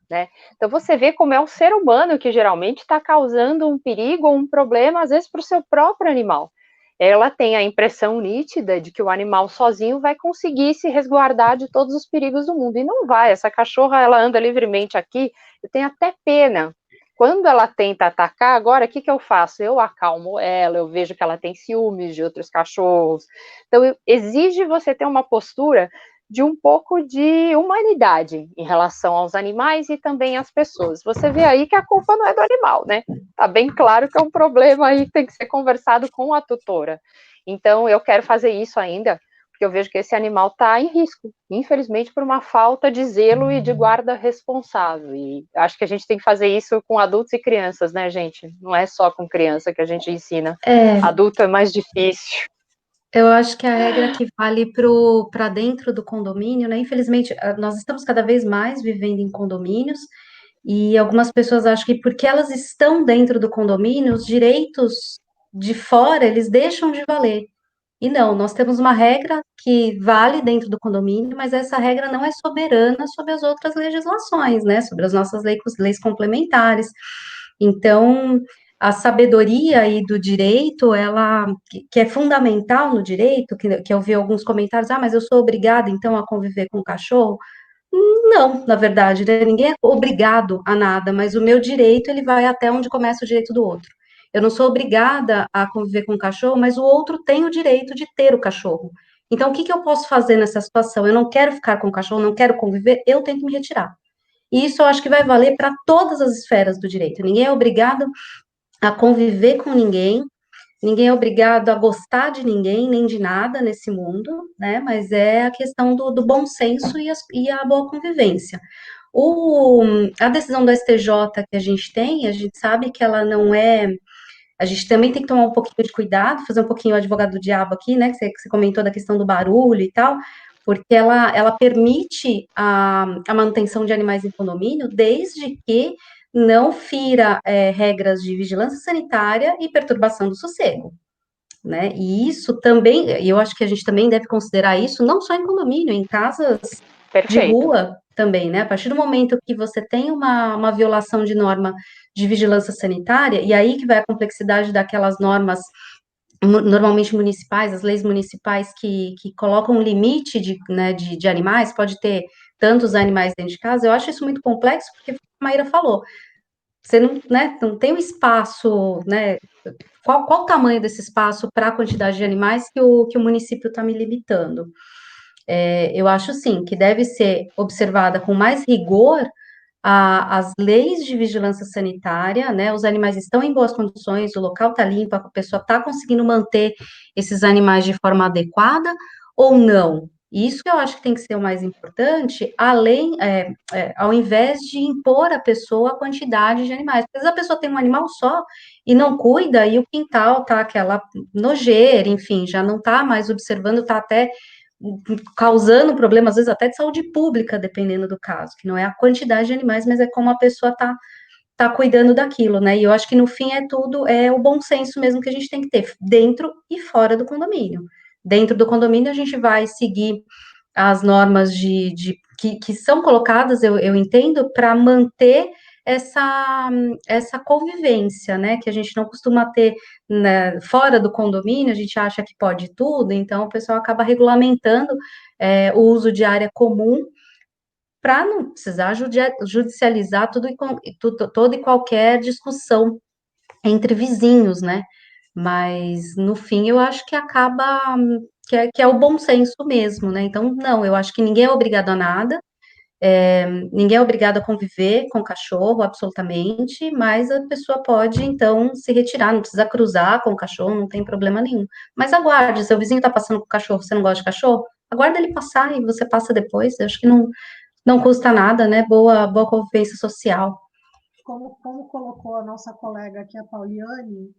Speaker 4: Né? Então você vê como é um ser humano que geralmente está causando um perigo ou um problema, às vezes, para o seu próprio animal. Ela tem a impressão nítida de que o animal sozinho vai conseguir se resguardar de todos os perigos do mundo, e não vai. Essa cachorra, ela anda livremente aqui, eu tenho até pena. Quando ela tenta atacar, agora, o que eu faço? Eu acalmo ela, eu vejo que ela tem ciúmes de outros cachorros. Então, exige você ter uma postura de um pouco de humanidade em relação aos animais e também às pessoas. Você vê aí que a culpa não é do animal, né? Tá bem claro que é um problema aí que tem que ser conversado com a tutora. Então, eu quero fazer isso ainda, porque eu vejo que esse animal está em risco, infelizmente, por uma falta de zelo e de guarda responsável. E acho que a gente tem que fazer isso com adultos e crianças, né, gente? Não é só com criança que a gente ensina. Adulto é mais difícil.
Speaker 1: Eu acho que a regra que vale para dentro do condomínio, né? Infelizmente, nós estamos cada vez mais vivendo em condomínios, e algumas pessoas acham que porque elas estão dentro do condomínio, os direitos de fora, eles deixam de valer. E não, nós temos uma regra que vale dentro do condomínio, mas essa regra não é soberana sobre as outras legislações, né? Sobre as nossas leis complementares. Então, a sabedoria aí do direito, ela, que é fundamental no direito, que eu vi alguns comentários, mas eu sou obrigada, então, a conviver com o cachorro. Não, na verdade, né? Ninguém é obrigado a nada, mas o meu direito, ele vai até onde começa o direito do outro. Eu não sou obrigada a conviver com o cachorro, mas o outro tem o direito de ter o cachorro. Então, o que eu posso fazer nessa situação? Eu não quero ficar com o cachorro, não quero conviver, eu tenho que me retirar. E isso eu acho que vai valer para todas as esferas do direito. Ninguém é obrigado a conviver com ninguém, ninguém é obrigado a gostar de ninguém, nem de nada nesse mundo, né? Mas é a questão do bom senso e a boa convivência. A decisão do STJ que a gente sabe que ela não é. A gente também tem que tomar um pouquinho de cuidado, fazer um pouquinho o advogado do diabo aqui, né? Que você comentou da questão do barulho e tal, porque ela permite a manutenção de animais em condomínio, desde que não fira regras de vigilância sanitária e perturbação do sossego, né? E isso também, eu acho que a gente também deve considerar isso não só em condomínio, em casas de rua também, né? A partir do momento que você tem uma violação de norma de vigilância sanitária, e aí que vai a complexidade daquelas normas normalmente municipais, as leis municipais que colocam um limite de animais, pode ter tantos animais dentro de casa, eu acho isso muito complexo, porque a Maíra falou, você não, né, não tem um espaço, né, qual o tamanho desse espaço para a quantidade de animais que o município está me limitando? Eu acho, sim, que deve ser observada com mais rigor as leis de vigilância sanitária, né? Os animais estão em boas condições, o local está limpo, a pessoa está conseguindo manter esses animais de forma adequada ou não? Isso que eu acho que tem que ser o mais importante, ao invés de impor à pessoa a quantidade de animais. Às vezes a pessoa tem um animal só e não cuida, e o quintal tá aquela nojeira, enfim, já não está mais observando, está até causando problemas, às vezes até de saúde pública, dependendo do caso, que não é a quantidade de animais, mas é como a pessoa tá cuidando daquilo, né? E eu acho que no fim é o bom senso mesmo que a gente tem que ter, dentro e fora do condomínio. Dentro do condomínio, a gente vai seguir as normas que são colocadas, eu entendo, para manter essa convivência, né, que a gente não costuma ter, né, fora do condomínio, a gente acha que pode tudo, então o pessoal acaba regulamentando o uso de área comum para não precisar judicializar toda e qualquer discussão entre vizinhos, né? Mas no fim eu acho que acaba que é o bom senso mesmo, né? Então, não, eu acho que ninguém é obrigado a nada, ninguém é obrigado a conviver com o cachorro, absolutamente, mas a pessoa pode, então, se retirar, não precisa cruzar com o cachorro, não tem problema nenhum. Mas aguarde, seu vizinho está passando com o cachorro, você não gosta de cachorro? aguarda ele passar e você passa depois. Eu acho que não custa nada, né? Boa convivência social.
Speaker 3: Como colocou a nossa colega aqui, a Pauliane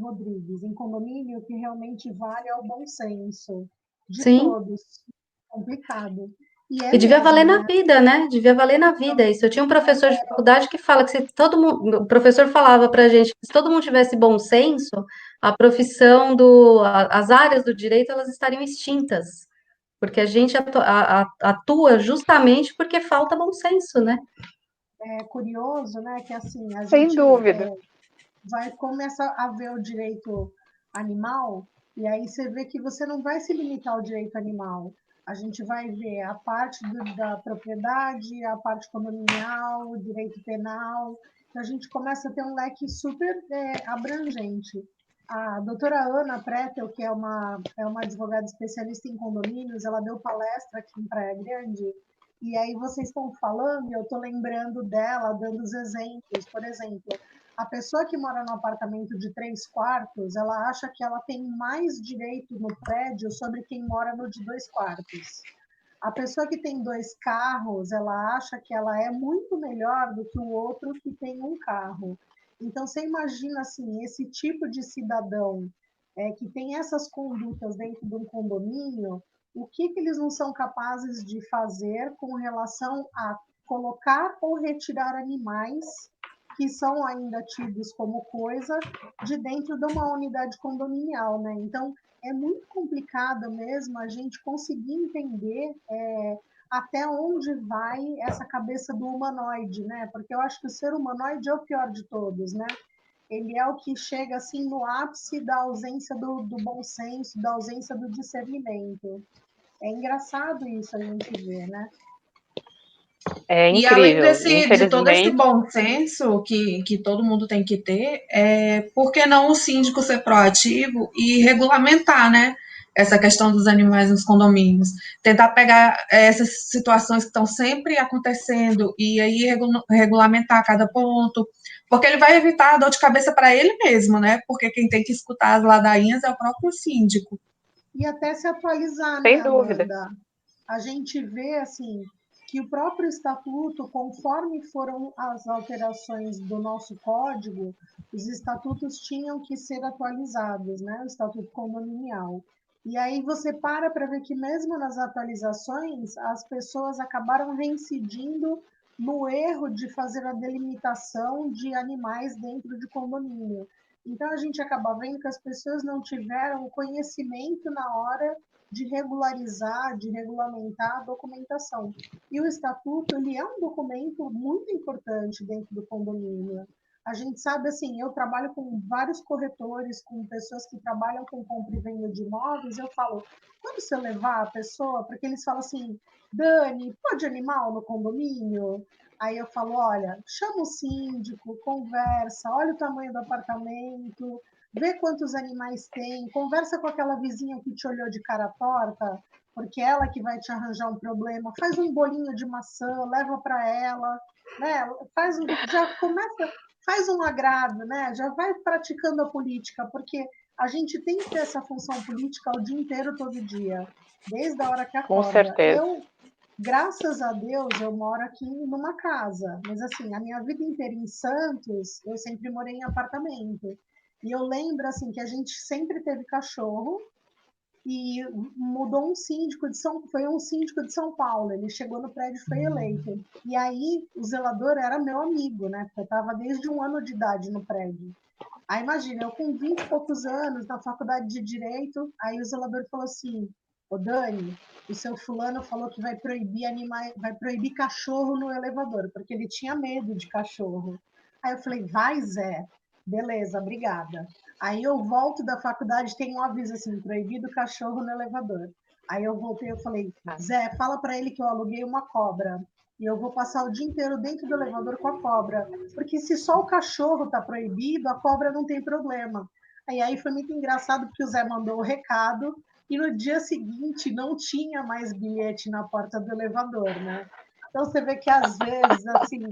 Speaker 3: Rodrigues, em condomínio, o que realmente vale é o bom senso de
Speaker 1: Sim.
Speaker 3: todos. Complicado. E é
Speaker 1: E devia valer
Speaker 3: mesmo,
Speaker 1: na
Speaker 3: né?
Speaker 1: vida, né? Devia valer na vida isso. Eu tinha um professor de faculdade que fala que se todo mundo, o professor falava pra gente que se todo mundo tivesse bom senso, a profissão as áreas do direito, elas estariam extintas. Porque a gente atua justamente porque falta bom senso, né?
Speaker 3: É curioso, né, que assim, a
Speaker 4: Sem
Speaker 3: gente
Speaker 4: dúvida.
Speaker 3: vai começar a ver o direito animal, e aí você vê que você não vai se limitar ao direito animal. A gente vai ver a parte da propriedade, a parte condominial, o direito penal. Então, a gente começa a ter um leque super abrangente. A doutora Ana Pretel, que é uma advogada especialista em condomínios, ela deu palestra aqui em Praia Grande, e aí vocês estão falando, e eu estou lembrando dela, dando os exemplos. Por exemplo, a pessoa que mora no apartamento de 3 quartos, ela acha que ela tem mais direito no prédio sobre quem mora no de 2 quartos. A pessoa que tem 2 carros, ela acha que ela é muito melhor do que o outro que tem um carro. Então, você imagina assim, esse tipo de cidadão que tem essas condutas dentro de um condomínio, o que eles não são capazes de fazer com relação a colocar ou retirar animais que são ainda tidos como coisa de dentro de uma unidade condominial, né? Então, é muito complicado mesmo a gente conseguir entender até onde vai essa cabeça do humanoide, né? Porque eu acho que o ser humanoide é o pior de todos, né? Ele é o que chega assim no ápice da ausência do bom senso, da ausência do discernimento. É engraçado isso a gente ver, né?
Speaker 4: É
Speaker 2: E além
Speaker 4: incrível,
Speaker 2: de todo esse
Speaker 4: infelizmente.
Speaker 2: bom senso que todo mundo tem que ter, por que não o síndico ser proativo e regulamentar, né? Essa questão dos animais nos condomínios. Tentar pegar essas situações que estão sempre acontecendo e aí regulamentar cada ponto, porque ele vai evitar a dor de cabeça para ele mesmo, né? Porque quem tem que escutar as ladainhas é o próprio síndico.
Speaker 3: E até se atualizar, né,
Speaker 4: Sem dúvida.
Speaker 3: Amanda? A gente vê assim que o próprio estatuto, conforme foram as alterações do nosso código, os estatutos tinham que ser atualizados, né? O estatuto condominial. E aí você para ver que mesmo nas atualizações, as pessoas acabaram reincidindo no erro de fazer a delimitação de animais dentro de condomínio. Então a gente acaba vendo que as pessoas não tiveram o conhecimento na hora de regularizar, de regulamentar a documentação. E o estatuto, ele é um documento muito importante dentro do condomínio. A gente sabe, assim, eu trabalho com vários corretores, com pessoas que trabalham com compra e venda de imóveis, eu falo, quando você levar a pessoa, porque eles falam assim, Dani, pode animal no condomínio? Aí eu falo, olha, chama o síndico, conversa, olha o tamanho do apartamento, vê quantos animais tem, conversa com aquela vizinha que te olhou de cara torta, porque ela que vai te arranjar um problema, faz um bolinho de maçã, leva para ela, né? Já começa, faz um agrado, né? Já vai praticando a política, porque a gente tem que ter essa função política o dia inteiro, todo dia, desde a hora que
Speaker 4: Com
Speaker 3: acorda.
Speaker 4: certeza.
Speaker 3: Graças a Deus, eu moro aqui numa casa, mas assim, a minha vida inteira em Santos, eu sempre morei em apartamento. E eu lembro assim que a gente sempre teve cachorro e mudou um síndico foi um síndico de São Paulo, ele chegou no prédio e foi eleito. E aí o zelador era meu amigo, né? Porque eu estava desde 1 ano de idade no prédio. Aí imagina, eu com 20 e poucos anos na faculdade de Direito, aí o zelador falou assim, ô Dani, o seu fulano falou que vai proibir animais, vai proibir cachorro no elevador, porque ele tinha medo de cachorro. Aí eu falei, vai Zé, beleza, obrigada. Aí eu volto da faculdade, tem um aviso assim, proibido cachorro no elevador. Aí eu voltei, eu falei, Zé, fala para ele que eu aluguei uma cobra e eu vou passar o dia inteiro dentro do elevador com a cobra, porque se só o cachorro está proibido, a cobra não tem problema. Aí foi muito engraçado porque o Zé mandou o recado e no dia seguinte não tinha mais bilhete na porta do elevador, né? Então você vê que às vezes, assim,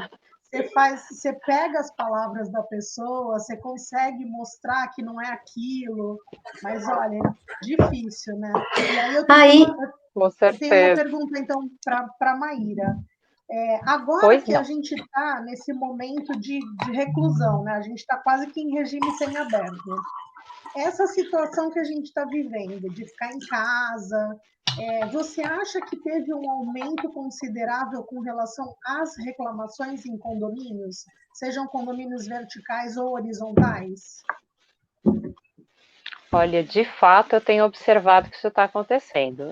Speaker 3: você pega as palavras da pessoa, você consegue mostrar que não é aquilo, mas olha, difícil, né? E aí eu tenho
Speaker 4: com
Speaker 3: uma
Speaker 4: certeza.
Speaker 3: pergunta, então, para a Maíra. Agora
Speaker 4: Pois
Speaker 3: que
Speaker 4: não.
Speaker 3: a gente está nesse momento de reclusão, né? A gente está quase que em regime semiaberto. Essa situação que a gente está vivendo, de ficar em casa, você acha que teve um aumento considerável com relação às reclamações em condomínios, sejam condomínios verticais ou horizontais?
Speaker 4: Olha, de fato, eu tenho observado que isso está acontecendo.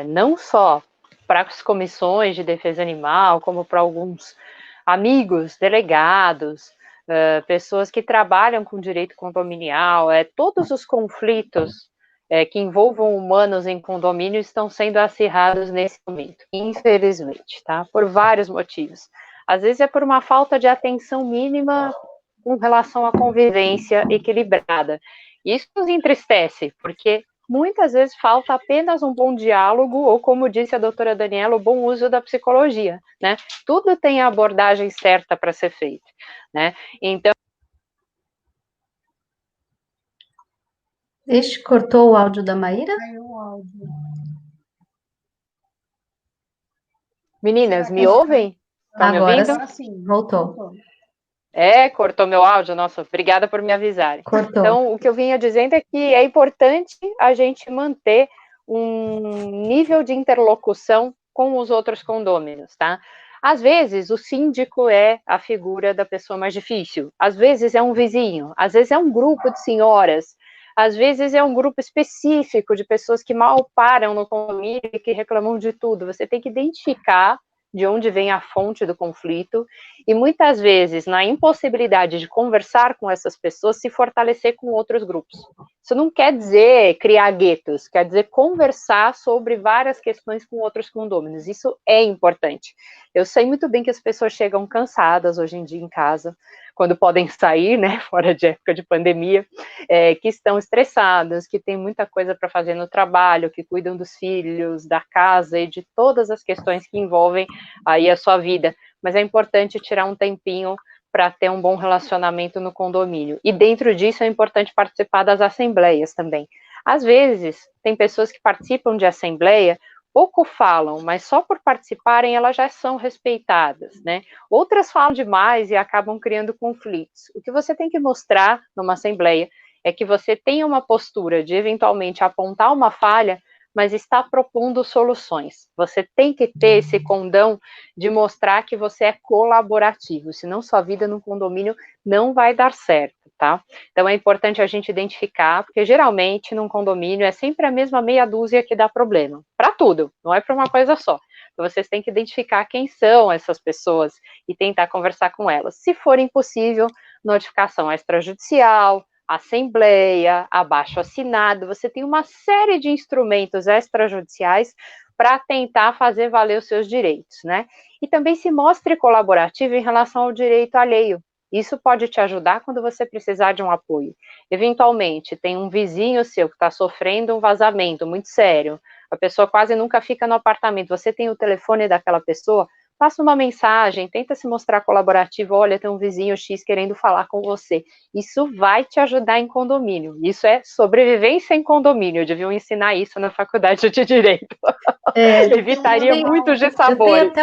Speaker 4: Não só para as comissões de defesa animal, como para alguns amigos, delegados, pessoas que trabalham com direito condominial, todos os conflitos que envolvam humanos em condomínio estão sendo acirrados nesse momento, infelizmente, tá? Por vários motivos. Às vezes é por uma falta de atenção mínima com relação à convivência equilibrada. Isso nos entristece, porque muitas vezes falta apenas um bom diálogo, ou como disse a doutora Daniela, o bom uso da psicologia, né? Tudo tem a abordagem certa para ser feito, né? Então...
Speaker 1: Cortou o áudio da Maíra?
Speaker 3: Caiu o áudio.
Speaker 4: Meninas, me ouvem? Estão me ouvindo?
Speaker 3: Agora sim,
Speaker 1: voltou.
Speaker 4: Cortou meu áudio? Nossa, obrigada por me avisarem.
Speaker 1: Cortou.
Speaker 4: Então, o que eu vinha dizendo é que é importante a gente manter um nível de interlocução com os outros condôminos, tá? Às vezes, o síndico é a figura da pessoa mais difícil, às vezes é um vizinho, às vezes é um grupo de senhoras, às vezes é um grupo específico de pessoas que mal param no condomínio e que reclamam de tudo. Você tem que identificar de onde vem a fonte do conflito, e muitas vezes, na impossibilidade de conversar com essas pessoas, se fortalecer com outros grupos. Isso não quer dizer criar guetos, quer dizer conversar sobre várias questões com outros condôminos. Isso é importante. Eu sei muito bem que as pessoas chegam cansadas hoje em dia em casa, quando podem sair, né, fora de época de pandemia, que estão estressadas, que tem muita coisa para fazer no trabalho, que cuidam dos filhos, da casa e de todas as questões que envolvem aí a sua vida. Mas é importante tirar um tempinho para ter um bom relacionamento no condomínio. E dentro disso é importante participar das assembleias também. Às vezes, tem pessoas que participam de assembleia, pouco falam, mas só por participarem elas já são respeitadas, né? Outras falam demais e acabam criando conflitos. O que você tem que mostrar numa assembleia é que você tem uma postura de eventualmente apontar uma falha, mas está propondo soluções. Você tem que ter esse condão de mostrar que você é colaborativo, senão sua vida no condomínio não vai dar certo, tá? Então é importante a gente identificar, porque geralmente num condomínio é sempre a mesma meia dúzia que dá problema, para tudo, não é para uma coisa só. Então vocês têm que identificar quem são essas pessoas e tentar conversar com elas. Se for impossível, notificação extrajudicial, assembleia, abaixo-assinado, você tem uma série de instrumentos extrajudiciais para tentar fazer valer os seus direitos, né? E também se mostre colaborativo em relação ao direito alheio. Isso pode te ajudar quando você precisar de um apoio. Eventualmente, tem um vizinho seu que está sofrendo um vazamento muito sério, a pessoa quase nunca fica no apartamento, você tem o telefone daquela pessoa, passa uma mensagem, tenta se mostrar colaborativo, olha, tem um vizinho X querendo falar com você. Isso vai te ajudar em condomínio. Isso é sobrevivência em condomínio. Deviam ensinar isso na faculdade de Direito. Evitaria muitos dissabores.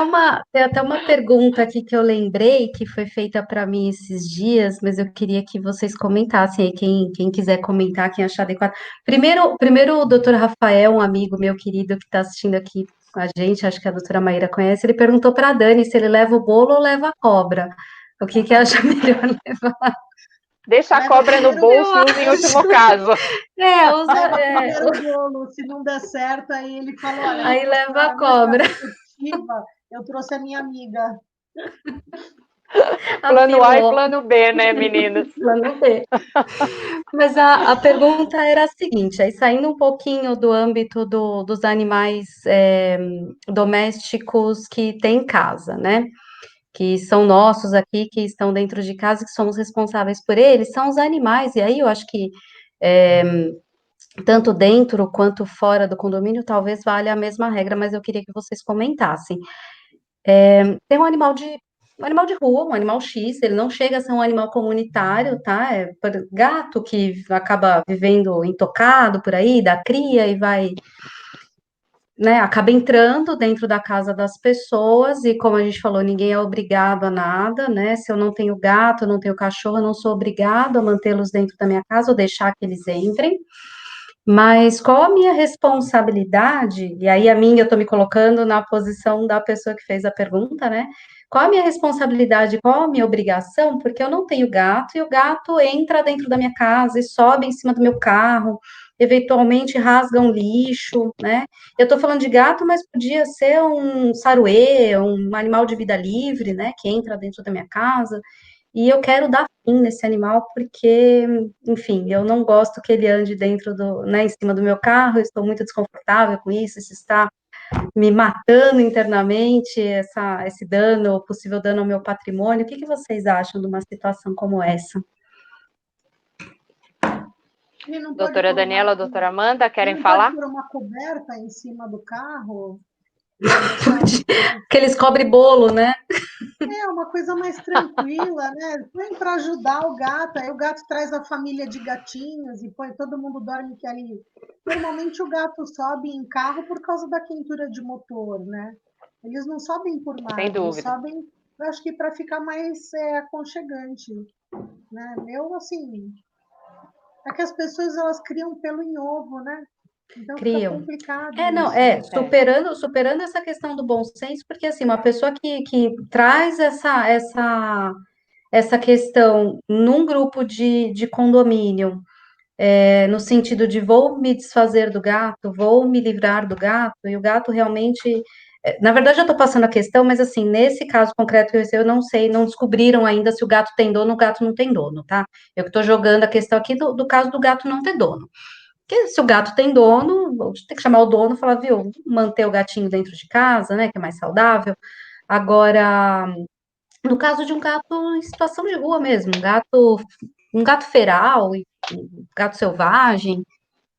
Speaker 1: Tem até uma pergunta aqui que eu lembrei, que foi feita para mim esses dias, mas eu queria que vocês comentassem aí, quem quiser comentar, quem achar adequado. Primeiro o doutor Rafael, um amigo meu querido que está assistindo aqui com a gente, acho que a doutora Maíra conhece, ele perguntou para a Dani se ele leva o bolo ou leva a cobra. O que acha melhor levar?
Speaker 4: Deixa a cobra no bolso e usa em último caso.
Speaker 3: Primeiro bolo, se não der certo, aí ele falou, olha,
Speaker 1: aí leva a cobra.
Speaker 3: Eu trouxe a minha amiga.
Speaker 4: Plano A e plano B, né, meninas?
Speaker 1: Plano B. Mas a pergunta era a seguinte, aí saindo um pouquinho do âmbito dos animais domésticos que tem em casa, né? Que são nossos aqui, que estão dentro de casa, que somos responsáveis por eles, são os animais, e aí eu acho que tanto dentro quanto fora do condomínio, talvez valha a mesma regra, mas eu queria que vocês comentassem. Tem um animal um animal de rua, um animal X, ele não chega a ser um animal comunitário, tá? É gato que acaba vivendo intocado por aí, dá cria e vai, né, acaba entrando dentro da casa das pessoas, e como a gente falou, ninguém é obrigado a nada, né? Se eu não tenho gato, eu não tenho cachorro, eu não sou obrigado a mantê-los dentro da minha casa ou deixar que eles entrem. Mas qual a minha responsabilidade? E aí a minha, eu estou me colocando na posição da pessoa que fez a pergunta, né? Qual a minha responsabilidade, qual a minha obrigação? Porque eu não tenho gato e o gato entra dentro da minha casa e sobe em cima do meu carro, eventualmente rasga um lixo, né? Eu estou falando de gato, mas podia ser um saruê, um animal de vida livre, né? Que entra dentro da minha casa. E eu quero dar fim nesse animal porque, enfim, eu não gosto que ele ande dentro do, né, em cima do meu carro, eu estou muito desconfortável com isso está me matando internamente, esse dano, possível dano ao meu patrimônio. O que vocês acham de uma situação como essa?
Speaker 3: Ele não pode
Speaker 4: Doutora
Speaker 3: pôr
Speaker 4: Daniela, doutora Amanda, querem falar?
Speaker 3: Pode pôr uma coberta em cima do carro?
Speaker 1: Aqueles cobre-bolo, né?
Speaker 3: É uma coisa mais tranquila, né? Põe para ajudar o gato. Aí o gato traz a família de gatinhos e põe todo mundo dorme que ali. Normalmente o gato sobe em carro por causa da quentura de motor, né? Eles não sobem por nada,
Speaker 4: Sem
Speaker 3: eles
Speaker 4: dúvida.
Speaker 3: sobem, eu acho que para ficar mais aconchegante, né? Meu, assim, é que as pessoas elas criam pelo em ovo, né? Então fica
Speaker 1: Criam.
Speaker 3: complicado
Speaker 1: Não,
Speaker 3: isso.
Speaker 1: superando essa questão do bom senso, porque assim, uma pessoa que traz essa questão num grupo de condomínio, no sentido de vou me desfazer do gato, vou me livrar do gato, e o gato realmente. Na verdade, eu estou passando a questão, mas assim, nesse caso concreto que eu não sei, não descobriram ainda se o gato tem dono ou o gato não tem dono, tá? Eu estou jogando a questão aqui do caso do gato não ter dono. Porque se o gato tem dono, tem que chamar o dono e falar, viu, manter o gatinho dentro de casa, né, que é mais saudável. Agora, no caso de um gato em situação de rua mesmo, um gato feral, um gato selvagem,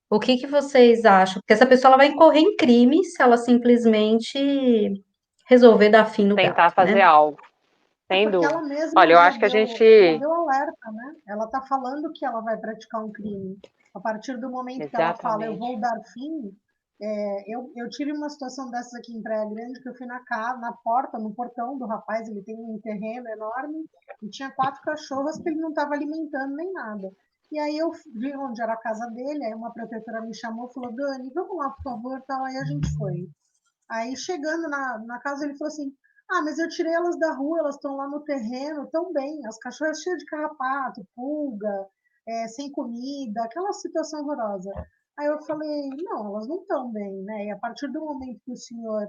Speaker 1: o que vocês acham? Porque essa pessoa ela vai incorrer em crime se ela simplesmente resolver dar fim no
Speaker 4: Tentar
Speaker 1: gato, né?
Speaker 4: fazer algo, sem
Speaker 3: Porque
Speaker 4: dúvida.
Speaker 3: ela mesma
Speaker 4: Olha, eu acho que a
Speaker 3: ela
Speaker 4: gente...
Speaker 3: deu alerta, né? Ela está falando que ela vai praticar um crime. A partir do momento que ela fala, eu
Speaker 4: Exatamente.
Speaker 3: vou dar fim, eu tive uma situação dessas aqui em Praia Grande, que eu fui na casa, na porta, no portão do rapaz, ele tem um terreno enorme, e tinha 4 cachorras que ele não estava alimentando nem nada. E aí eu vi onde era a casa dele, aí uma protetora me chamou e falou, Dani, vamos lá, por favor, tal, aí a gente foi. Aí chegando na casa, ele falou assim: Ah, mas eu tirei elas da rua, elas estão lá no terreno, tão bem. As cachorras cheias de carrapato, pulga, sem comida, aquela situação horrorosa. Aí eu falei: Não, elas não estão bem, né? E a partir do momento que o senhor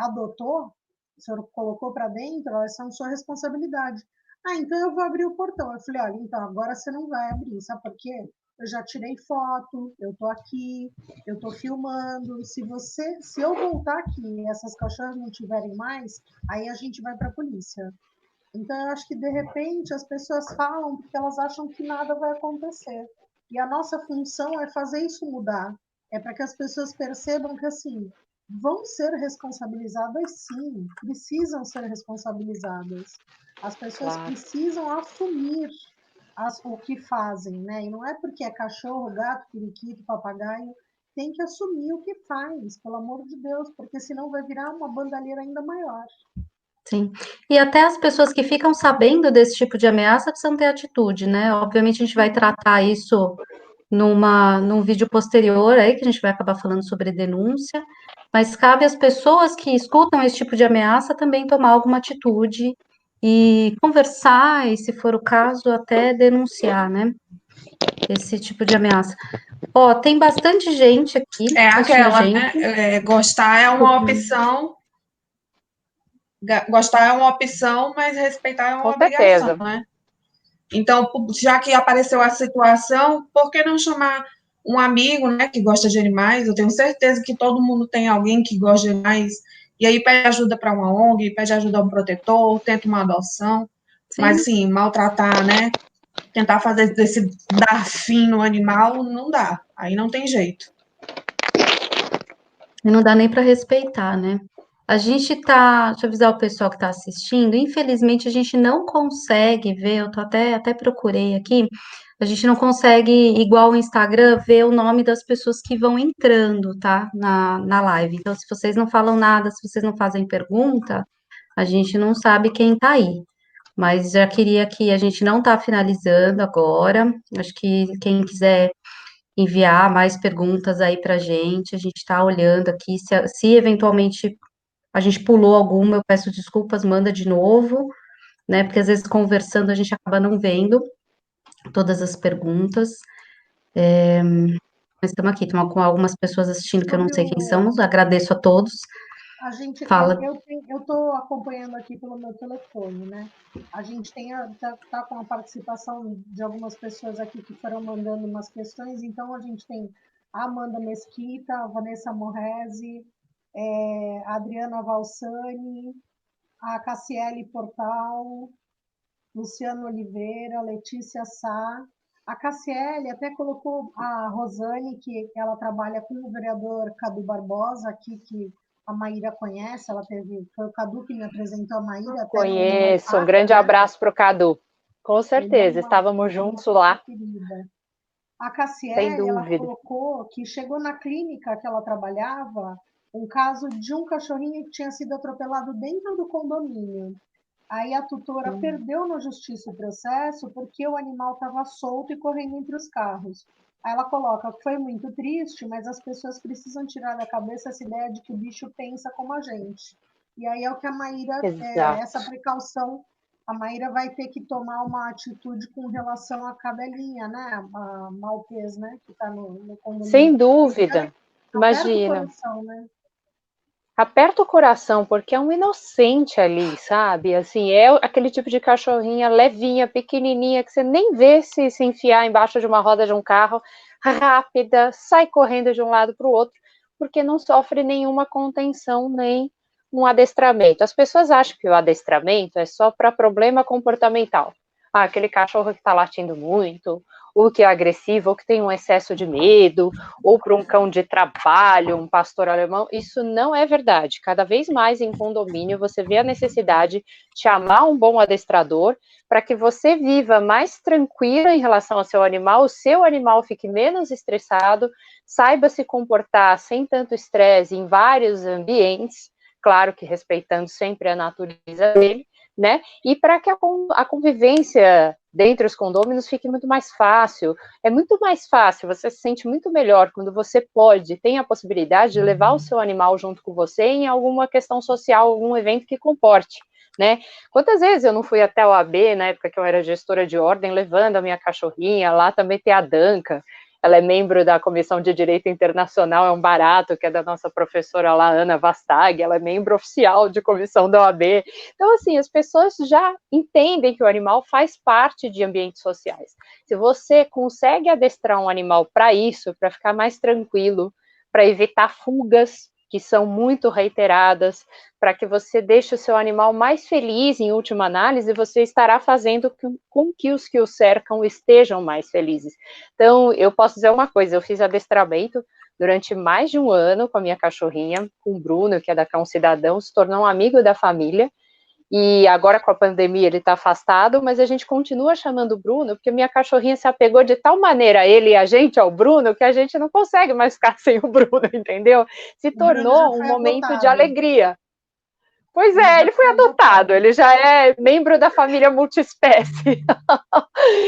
Speaker 3: adotou, o senhor colocou para dentro, elas são sua responsabilidade. Ah, então eu vou abrir o portão. Eu falei: Olha, então agora você não vai abrir, sabe por quê? Eu já tirei foto, eu tô aqui, eu tô filmando. Se eu voltar aqui e essas cachorras não tiverem mais, aí a gente vai para a polícia. Então eu acho que de repente as pessoas falam porque elas acham que nada vai acontecer. E a nossa função é fazer isso mudar. É para que as pessoas percebam que assim, vão ser responsabilizadas sim, precisam ser responsabilizadas. As pessoas
Speaker 4: Claro.
Speaker 3: precisam assumir o que fazem, né? E não é porque é cachorro, gato, periquito, papagaio, tem que assumir o que faz, pelo amor de Deus, porque senão vai virar uma bandalheira ainda maior.
Speaker 1: Sim. E até as pessoas que ficam sabendo desse tipo de ameaça precisam ter atitude, né? Obviamente a gente vai tratar isso num vídeo posterior aí, que a gente vai acabar falando sobre denúncia, mas cabe às pessoas que escutam esse tipo de ameaça também tomar alguma atitude e conversar, e se for o caso, até denunciar, né? Esse tipo de ameaça. Ó, tem bastante gente aqui
Speaker 2: É
Speaker 1: assistindo a
Speaker 2: aquela, né?
Speaker 1: gente.
Speaker 2: Gostar é uma opção. Gostar é uma opção, mas respeitar é
Speaker 4: Com
Speaker 2: uma obrigação,
Speaker 4: certeza.
Speaker 2: né? Então, já que apareceu a situação, por que não chamar um amigo, né, que gosta de animais? Eu tenho certeza que todo mundo tem alguém que gosta de animais, e aí pede ajuda para uma ONG, pede ajuda a um protetor, tenta uma adoção, mas
Speaker 1: Sim.
Speaker 2: assim, maltratar, né, tentar fazer esse dar fim no animal, não dá, aí não tem jeito.
Speaker 1: E não dá nem para respeitar, né? A gente tá, deixa eu avisar o pessoal que está assistindo, infelizmente a gente não consegue ver, eu tô até procurei aqui, a gente não consegue, igual o Instagram, ver o nome das pessoas que vão entrando, tá, na live. Então, se vocês não falam nada, se vocês não fazem pergunta, a gente não sabe quem tá aí. Mas já queria que a gente não tá finalizando agora, acho que quem quiser enviar mais perguntas aí pra gente, a gente tá olhando aqui, se eventualmente a gente pulou alguma, eu peço desculpas, manda de novo, né? Porque às vezes conversando a gente acaba não vendo todas as perguntas. Mas estamos aqui, estamos com algumas pessoas assistindo que eu não
Speaker 3: Sobre
Speaker 1: sei quem
Speaker 3: o,
Speaker 1: são, agradeço a todos.
Speaker 3: a gente,
Speaker 1: Fala.
Speaker 3: eu estou acompanhando aqui pelo meu telefone, né? A gente tá com a participação de algumas pessoas aqui que foram mandando umas questões, então a gente tem a Amanda Mesquita, a Vanessa Morresi, a Adriana Valsani, a Cassiele Portal, Luciano Oliveira, Letícia Sá. A Cassiele até colocou a Rosane, que ela trabalha com o vereador Cadu Barbosa, aqui, que a Maíra conhece, foi o Cadu que me apresentou a Maíra, até no
Speaker 4: Conheço, um
Speaker 3: WhatsApp,
Speaker 4: grande
Speaker 3: né?
Speaker 4: abraço para o Cadu. Com
Speaker 3: Ele é
Speaker 4: certeza, estávamos
Speaker 3: uma
Speaker 4: juntos
Speaker 3: pessoa
Speaker 4: lá,
Speaker 3: querida. A
Speaker 4: sem
Speaker 3: Cassiele, ela
Speaker 4: dúvida.
Speaker 3: colocou que chegou na clínica que ela trabalhava um caso de um cachorrinho que tinha sido atropelado dentro do condomínio. Aí a tutora perdeu na justiça o processo porque o animal estava solto e correndo entre os carros. Aí ela coloca que foi muito triste, mas as pessoas precisam tirar da cabeça essa ideia de que o bicho pensa como a gente. E aí é o que a Maíra, essa
Speaker 4: Exato.
Speaker 3: precaução, a Maíra vai ter que tomar uma atitude com relação à cadelinha, né? A Maltês, né? Que está no condomínio.
Speaker 4: Sem dúvida.
Speaker 3: Aperta o
Speaker 4: Imagina.
Speaker 3: coração, né?
Speaker 4: Aperta o coração, porque é um inocente ali, sabe? Assim, é aquele tipo de cachorrinha levinha, pequenininha, que você nem vê se enfiar embaixo de uma roda de um carro, rápida, sai correndo de um lado para o outro, porque não sofre nenhuma contenção nem um adestramento. As pessoas acham que o adestramento é só para problema comportamental. Ah, aquele cachorro que está latindo muito, ou que é agressivo, ou que tem um excesso de medo, ou para um cão de trabalho, um pastor alemão, isso não é verdade. Cada vez mais em condomínio você vê a necessidade de chamar um bom adestrador para que você viva mais tranquila em relação ao seu animal, o seu animal fique menos estressado, saiba se comportar sem tanto estresse em vários ambientes, claro que respeitando sempre a natureza dele, né? E para que a convivência dentre os condôminos fique muito mais fácil. É muito mais fácil, você se sente muito melhor quando você tem a possibilidade de levar o seu animal junto com você em alguma questão social, algum evento que comporte, né? Quantas vezes eu não fui até o AB, na época que eu era gestora de ordem, levando a minha cachorrinha, lá também tem a Danca, ela é membro da Comissão de Direito Internacional, é um barato, que é da nossa professora lá, Ana Vastag, ela é membro oficial de comissão da OAB. Então, assim, as pessoas já entendem que o animal faz parte de ambientes sociais. Se você consegue adestrar um animal para isso, para ficar mais tranquilo, para evitar fugas, que são muito reiteradas, para que você deixe o seu animal mais feliz, em última análise, você estará fazendo com que os que o cercam estejam mais felizes. Então, eu posso dizer uma coisa, eu fiz adestramento durante mais de um ano com a minha cachorrinha, com o Bruno, que é da Cão Cidadão, se tornou um amigo da família, e agora com a pandemia ele está afastado, mas a gente continua chamando o Bruno, porque minha cachorrinha se apegou de tal maneira a ele e a gente ao Bruno, que a gente não consegue mais ficar sem o Bruno, entendeu? Se
Speaker 3: O Bruno já
Speaker 4: tornou um
Speaker 3: foi
Speaker 4: momento de
Speaker 3: adotado.
Speaker 4: alegria. Pois
Speaker 3: Ele
Speaker 4: é,
Speaker 3: já
Speaker 4: ele foi
Speaker 3: foi
Speaker 4: adotado, ele já é membro da família multiespécie.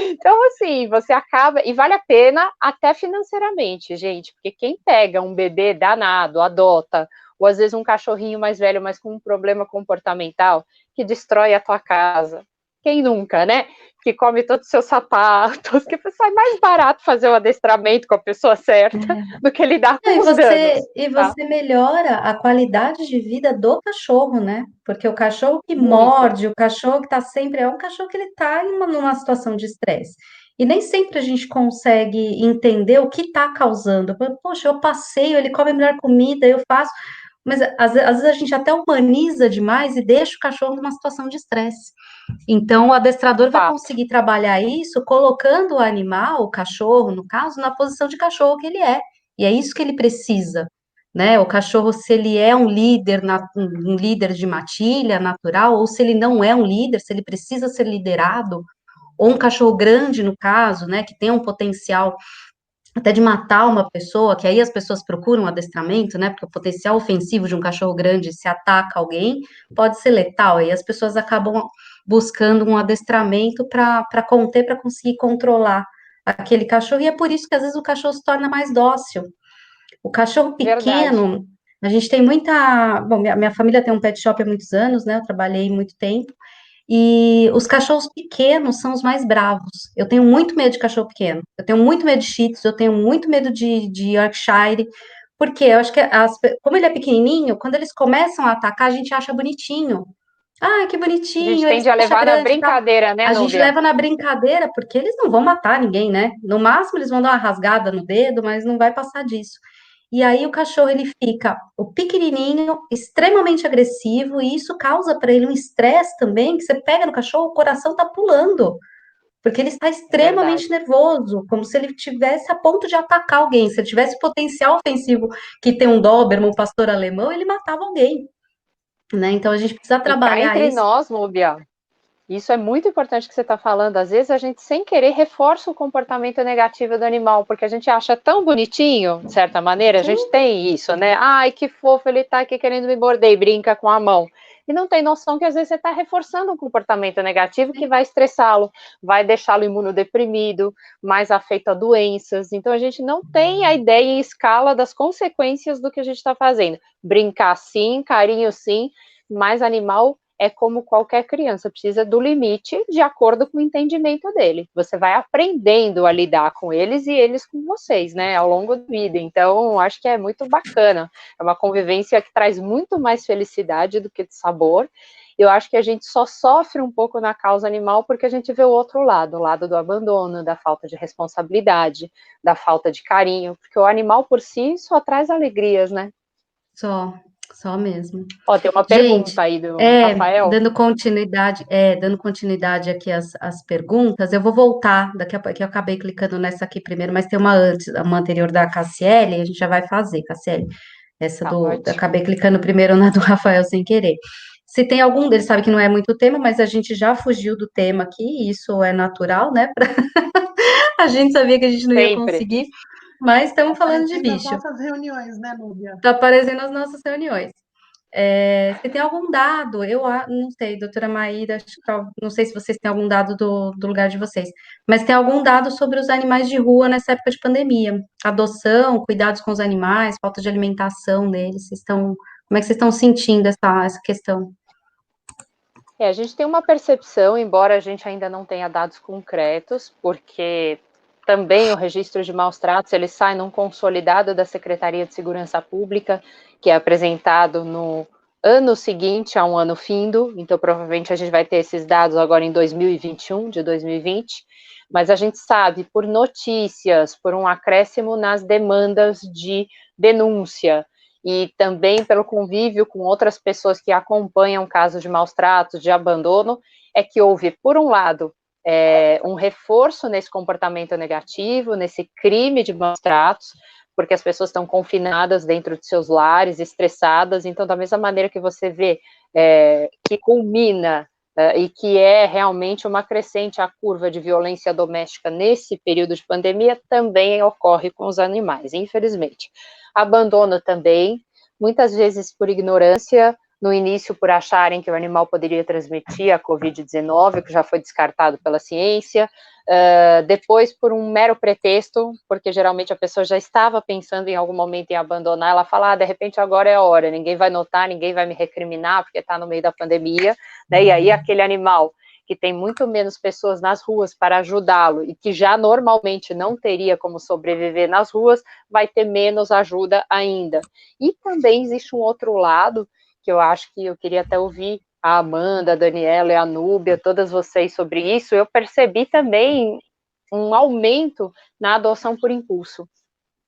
Speaker 4: Então, assim, você acaba, e vale a pena até financeiramente, gente, porque quem pega um bebê danado, adota, ou às vezes um cachorrinho mais velho, mas com um problema comportamental, que destrói a tua casa. Quem nunca, né? Que come todos os seus sapatos, que sai mais barato fazer o adestramento com a pessoa certa do que lidar com
Speaker 1: E
Speaker 4: os danos. Tá?
Speaker 1: você melhora a qualidade de vida do cachorro, né? Porque o cachorro que
Speaker 4: Muito.
Speaker 1: morde, o cachorro que está sempre, é um cachorro que ele está numa situação de estresse. E nem sempre a gente consegue entender o que está causando. Poxa, eu passeio, ele come a melhor comida, eu faço. Mas às vezes a gente até humaniza demais e deixa o cachorro numa situação de estresse. Então, o adestrador vai
Speaker 4: Fato.
Speaker 1: conseguir trabalhar isso colocando o animal, o cachorro, no caso, na posição de cachorro que ele é. E é isso que ele precisa, né? O cachorro, se ele é um líder, um líder de matilha natural, ou se ele não é um líder, se ele precisa ser liderado, ou um cachorro grande, no caso, né, que tem um potencial até de matar uma pessoa, que aí as pessoas procuram adestramento, né, porque o potencial ofensivo de um cachorro grande, se ataca alguém, pode ser letal, e as pessoas acabam buscando um adestramento para conter, para conseguir controlar aquele cachorro, e é por isso que às vezes o cachorro se torna mais dócil. O cachorro
Speaker 4: Verdade.
Speaker 1: pequeno, a gente tem muita. Bom, minha família tem um pet shop há muitos anos, né? Eu trabalhei muito tempo. E os cachorros pequenos são os mais bravos. Eu tenho muito medo de cachorro pequeno. Eu tenho muito medo de Shih Tzus, eu tenho muito medo de Yorkshire. Porque eu acho que, como ele é pequenininho, quando eles começam a atacar, a gente acha bonitinho. Ah, que
Speaker 4: A gente
Speaker 1: bonitinho, eles
Speaker 4: tende a
Speaker 1: acham
Speaker 4: levar na
Speaker 1: grande e tal.
Speaker 4: brincadeira, né,
Speaker 1: A gente
Speaker 4: Núbia?
Speaker 1: leva na brincadeira, porque eles não vão matar ninguém, né? No máximo, eles vão dar uma rasgada no dedo, mas não vai passar disso. E aí o cachorro ele fica o pequenininho, extremamente agressivo, e isso causa para ele um estresse também, que você pega no cachorro, o coração tá pulando, porque ele está
Speaker 4: É verdade.
Speaker 1: extremamente nervoso, como se ele tivesse a ponto de atacar alguém. Se ele tivesse o potencial ofensivo que tem um Doberman, um pastor alemão, ele matava alguém, né? Então a gente precisa
Speaker 4: E cá
Speaker 1: trabalhar
Speaker 4: entre
Speaker 1: isso.
Speaker 4: nós, Núbia, isso é muito importante que você está falando. Às vezes a gente, sem querer, reforça o comportamento negativo do animal, porque a gente acha tão bonitinho, de certa maneira, a
Speaker 1: Sim,
Speaker 4: gente tem isso, né? Ai, que fofo, ele está aqui querendo me morder e brinca com a mão. E não tem noção que às vezes você está reforçando um comportamento negativo que vai estressá-lo, vai deixá-lo imunodeprimido, mais afeito a doenças. Então a gente não tem a ideia em escala das consequências do que a gente está fazendo. Brincar sim, carinho sim, mas animal é como qualquer criança, precisa do limite de acordo com o entendimento dele. Você vai aprendendo a lidar com eles e eles com vocês, né, ao longo da vida. Então, acho que é muito bacana. É uma convivência que traz muito mais felicidade do que de sabor. Eu acho que a gente só sofre um pouco na causa animal porque a gente vê o outro lado, o lado do abandono, da falta de responsabilidade, da falta de carinho, porque o animal por si só traz alegrias, né?
Speaker 1: só, só mesmo.
Speaker 4: Ó, tem uma
Speaker 1: Gente,
Speaker 4: pergunta aí do Rafael.
Speaker 1: dando continuidade aqui às perguntas, eu vou voltar daqui a pouco, que eu acabei clicando nessa aqui primeiro, mas tem uma antes, uma anterior da Cassiele, a gente já vai fazer, Cassiele. Essa
Speaker 4: Tá ótimo.
Speaker 1: acabei clicando primeiro na do Rafael sem querer. Se tem algum deles, sabe que não é muito tema, mas a gente já fugiu do tema aqui, e isso é natural, né? A gente sabia que a gente não ia
Speaker 4: Sempre.
Speaker 1: conseguir, mas estamos falando de
Speaker 3: Aparecendo as
Speaker 1: bicho.
Speaker 3: nossas reuniões, né, Núbia?
Speaker 1: Está aparecendo nas nossas reuniões. Se tem algum dado, não sei, doutora Maíra, não sei se vocês têm algum dado do lugar de vocês, mas tem algum dado sobre os animais de rua nessa época de pandemia? Adoção, cuidados com os animais, falta de alimentação deles, como é que vocês estão sentindo essa questão?
Speaker 4: A gente tem uma percepção, embora a gente ainda não tenha dados concretos, porque também o registro de maus tratos ele sai num consolidado da Secretaria de Segurança Pública, que é apresentado no ano seguinte a um ano findo, então provavelmente a gente vai ter esses dados agora em 2021, de 2020, mas a gente sabe por notícias, por um acréscimo nas demandas de denúncia, e também pelo convívio com outras pessoas que acompanham casos de maus tratos, de abandono, é que houve, por um lado, um reforço nesse comportamento negativo, nesse crime de maus tratos, porque as pessoas estão confinadas dentro de seus lares, estressadas, então da mesma maneira que você vê que culmina e que é realmente uma crescente a curva de violência doméstica nesse período de pandemia, também ocorre com os animais, infelizmente. Abandono também, muitas vezes por ignorância, no início por acharem que o animal poderia transmitir a Covid-19, que já foi descartado pela ciência, depois por um mero pretexto, porque geralmente a pessoa já estava pensando em algum momento em abandonar, ela fala, de repente agora é a hora, ninguém vai notar, ninguém vai me recriminar, porque está no meio da pandemia, né, e aí aquele animal que tem muito menos pessoas nas ruas para ajudá-lo e que já normalmente não teria como sobreviver nas ruas, vai ter menos ajuda ainda. E também existe um outro lado, que eu acho que eu queria até ouvir a Amanda, a Daniela e a Núbia, todas vocês sobre isso, eu percebi também um aumento na adoção por impulso.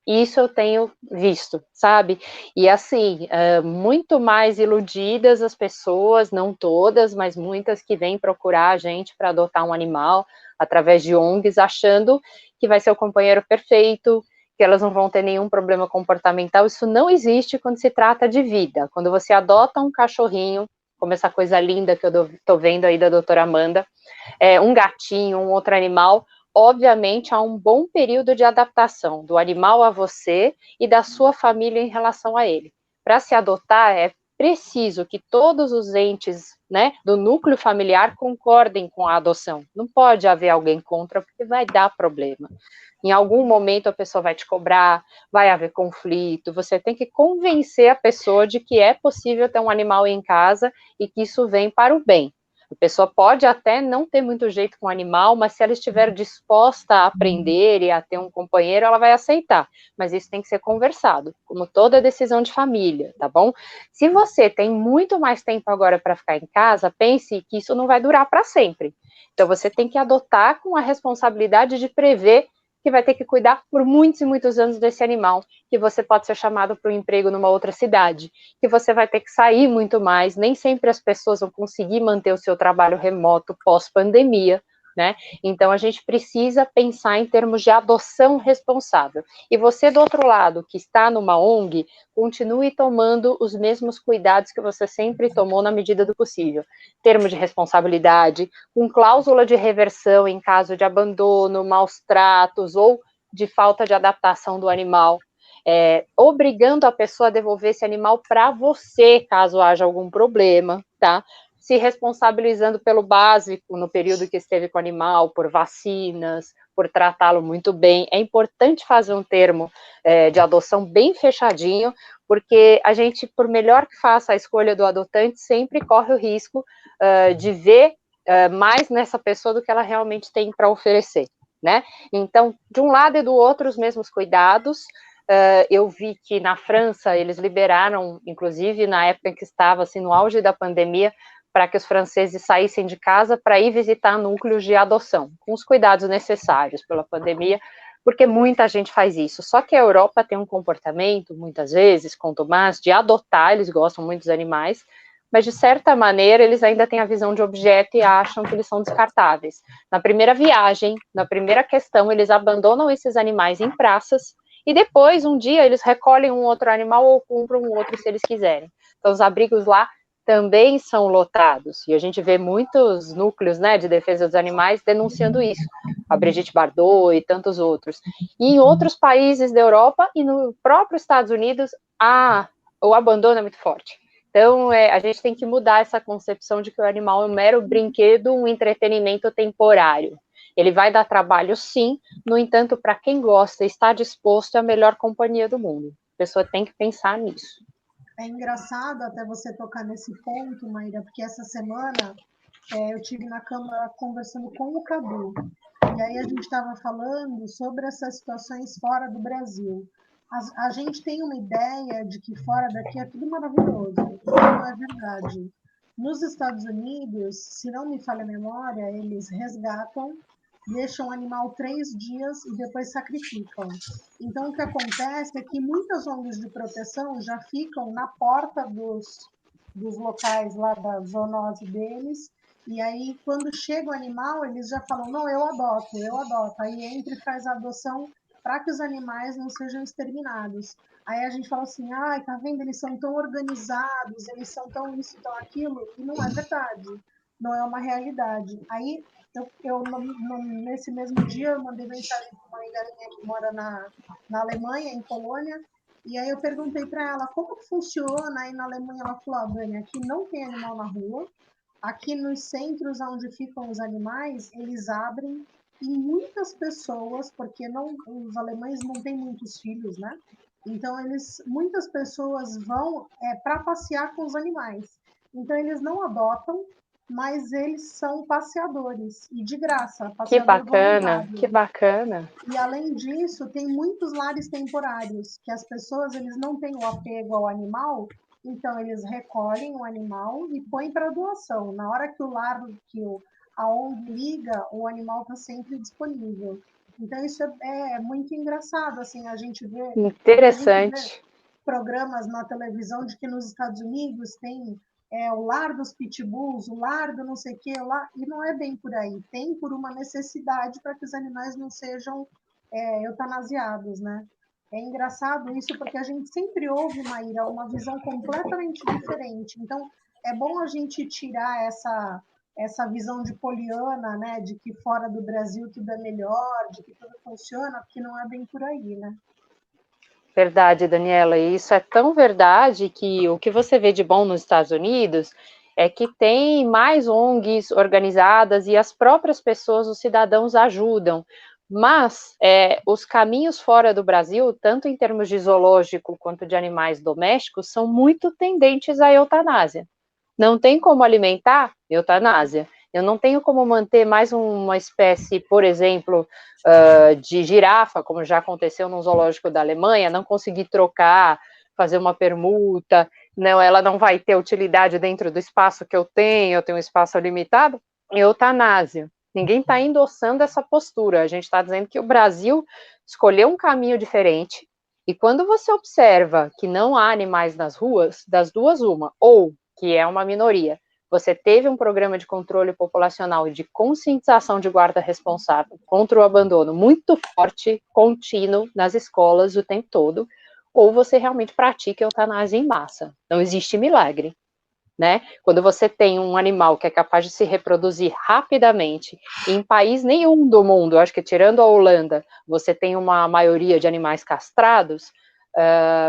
Speaker 4: Isso eu tenho visto, sabe? E assim, muito mais iludidas as pessoas, não todas, mas muitas que vêm procurar a gente para adotar um animal através de ONGs, achando que vai ser o companheiro perfeito, que elas não vão ter nenhum problema comportamental. Isso não existe quando se trata de vida. Quando você adota um cachorrinho, como essa coisa linda que eu estou vendo aí da doutora Amanda, um gatinho, um outro animal, obviamente há um bom período de adaptação do animal a você e da sua família em relação a ele. Para se adotar, é preciso que todos os entes, né, do núcleo familiar concordem com a adoção. Não pode haver alguém contra, porque vai dar problema. Em algum momento a pessoa vai te cobrar, vai haver conflito, você tem que convencer a pessoa de que é possível ter um animal em casa e que isso vem para o bem. A pessoa pode até não ter muito jeito com o animal, mas se ela estiver disposta a aprender e a ter um companheiro, ela vai aceitar. Mas isso tem que ser conversado, como toda decisão de família, tá bom? Se você tem muito mais tempo agora para ficar em casa, pense que isso não vai durar para sempre. Então você tem que adotar com a responsabilidade de prever que vai ter que cuidar por muitos e muitos anos desse animal, que você pode ser chamado para um emprego numa outra cidade, que você vai ter que sair muito mais, nem sempre as pessoas vão conseguir manter o seu trabalho remoto pós-pandemia, né? Então a gente precisa pensar em termos de adoção responsável. E você, do outro lado, que está numa ONG, continue tomando os mesmos cuidados que você sempre tomou na medida do possível. Termo de responsabilidade, com cláusula de reversão em caso de abandono, maus tratos ou de falta de adaptação do animal, obrigando a pessoa a devolver esse animal para você, caso haja algum problema, tá? Se responsabilizando pelo básico no período que esteve com o animal, por vacinas, por tratá-lo muito bem. É importante fazer um termo de adoção bem fechadinho, porque a gente, por melhor que faça a escolha do adotante, sempre corre o risco de ver mais nessa pessoa do que ela realmente tem para oferecer, né? Então, de um lado e do outro, os mesmos cuidados. Eu vi que na França eles liberaram, inclusive na época em que estava assim, no auge da pandemia, para que os franceses saíssem de casa para ir visitar núcleos de adoção, com os cuidados necessários pela pandemia, porque muita gente faz isso. Só que a Europa tem um comportamento, muitas vezes, com o Tomás, de adotar, eles gostam muito dos animais, mas de certa maneira eles ainda têm a visão de objeto e acham que eles são descartáveis. Na primeira viagem, na primeira questão, eles abandonam esses animais em praças e depois, um dia, eles recolhem um outro animal ou compram um outro se eles quiserem. Então, os abrigos lá também são lotados, e a gente vê muitos núcleos, né, de defesa dos animais denunciando isso, a Brigitte Bardot e tantos outros. E em outros países da Europa e no próprio Estados Unidos, o abandono é muito forte. Então, a gente tem que mudar essa concepção de que o animal é um mero brinquedo, um entretenimento temporário. Ele vai dar trabalho, sim, no entanto, para quem gosta e está disposto, é a melhor companhia do mundo. A pessoa tem que pensar nisso.
Speaker 3: É engraçado até você tocar nesse ponto, Maíra, porque essa semana eu tive na Câmara conversando com o Cadu, e aí a gente estava falando sobre essas situações fora do Brasil. A gente tem uma ideia de que fora daqui é tudo maravilhoso, isso não é verdade. Nos Estados Unidos, se não me falha a memória, eles resgatam, deixam o animal 3 dias e depois sacrificam. Então, o que acontece é que muitas ONGs de proteção já ficam na porta dos locais lá da zoonose deles, e aí, quando chega o animal, eles já falam, não, eu adoto. Aí entra e faz a adoção para que os animais não sejam exterminados. Aí a gente fala assim, ai, tá vendo, eles são tão organizados, eles são tão isso, tão aquilo, e não é verdade, não é uma realidade. Aí, nesse mesmo dia, eu mandei mensagem para uma amiga minha que mora na Alemanha, em Polônia, e aí eu perguntei para ela como que funciona aí na Alemanha. Ela falou, Dani, aqui não tem animal na rua, aqui nos centros onde ficam os animais, eles abrem e muitas pessoas, porque os alemães não têm muitos filhos, né? Então, muitas pessoas vão para passear com os animais. Então, eles não adotam, mas eles são passeadores, e de graça,
Speaker 4: Que
Speaker 3: passeador
Speaker 4: bacana, que
Speaker 3: voluntário.
Speaker 4: bacana.
Speaker 3: E, além disso, tem muitos lares temporários, que as pessoas eles não têm o apego ao animal, então eles recolhem o animal e põem para doação. Na hora que a ONG liga, o animal está sempre disponível. Então, isso é muito engraçado, assim, a gente vê
Speaker 4: Interessante.
Speaker 3: programas na televisão de que nos Estados Unidos tem o lar dos pitbulls, o lar do não sei o que, e não é bem por aí. Tem por uma necessidade para que os animais não sejam eutanasiados, né? É engraçado isso, porque a gente sempre ouve, Maíra, uma visão completamente diferente. Então, é bom a gente tirar essa visão de poliana, né, de que fora do Brasil tudo é melhor, de que tudo funciona, porque não é bem por aí, né?
Speaker 4: Verdade, Daniela, e isso é tão verdade que o que você vê de bom nos Estados Unidos é que tem mais ONGs organizadas e as próprias pessoas, os cidadãos ajudam. Mas os caminhos fora do Brasil, tanto em termos de zoológico quanto de animais domésticos, são muito tendentes à eutanásia. Não tem como alimentar? Eutanásia. Eu não tenho como manter mais uma espécie, por exemplo, de girafa, como já aconteceu no zoológico da Alemanha, não conseguir trocar, fazer uma permuta, não, ela não vai ter utilidade dentro do espaço que eu tenho um espaço limitado, eutanásia. Ninguém está endossando essa postura, a gente está dizendo que o Brasil escolheu um caminho diferente, e quando você observa que não há animais nas ruas, das duas uma, ou que é uma minoria, você teve um programa de controle populacional e de conscientização de guarda responsável contra o abandono muito forte, contínuo, nas escolas o tempo todo, ou você realmente pratica eutanásia em massa. Não existe milagre, né? Quando você tem um animal que é capaz de se reproduzir rapidamente, e em país nenhum do mundo, acho que tirando a Holanda, você tem uma maioria de animais castrados,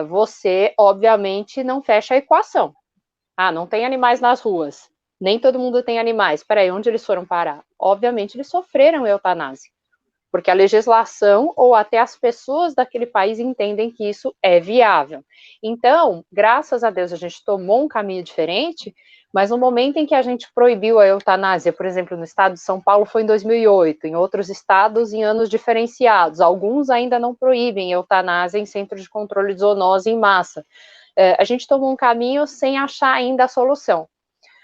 Speaker 4: você, obviamente, não fecha a equação. Ah, não tem animais nas ruas. Nem todo mundo tem animais. Peraí, onde eles foram parar? Obviamente, eles sofreram eutanásia. Porque a legislação ou até as pessoas daquele país entendem que isso é viável. Então, graças a Deus, a gente tomou um caminho diferente, mas no momento em que a gente proibiu a eutanásia, por exemplo, no estado de São Paulo foi em 2008, em outros estados em anos diferenciados, alguns ainda não proíbem eutanásia em centros de controle de zoonose em massa. A gente tomou um caminho sem achar ainda a solução.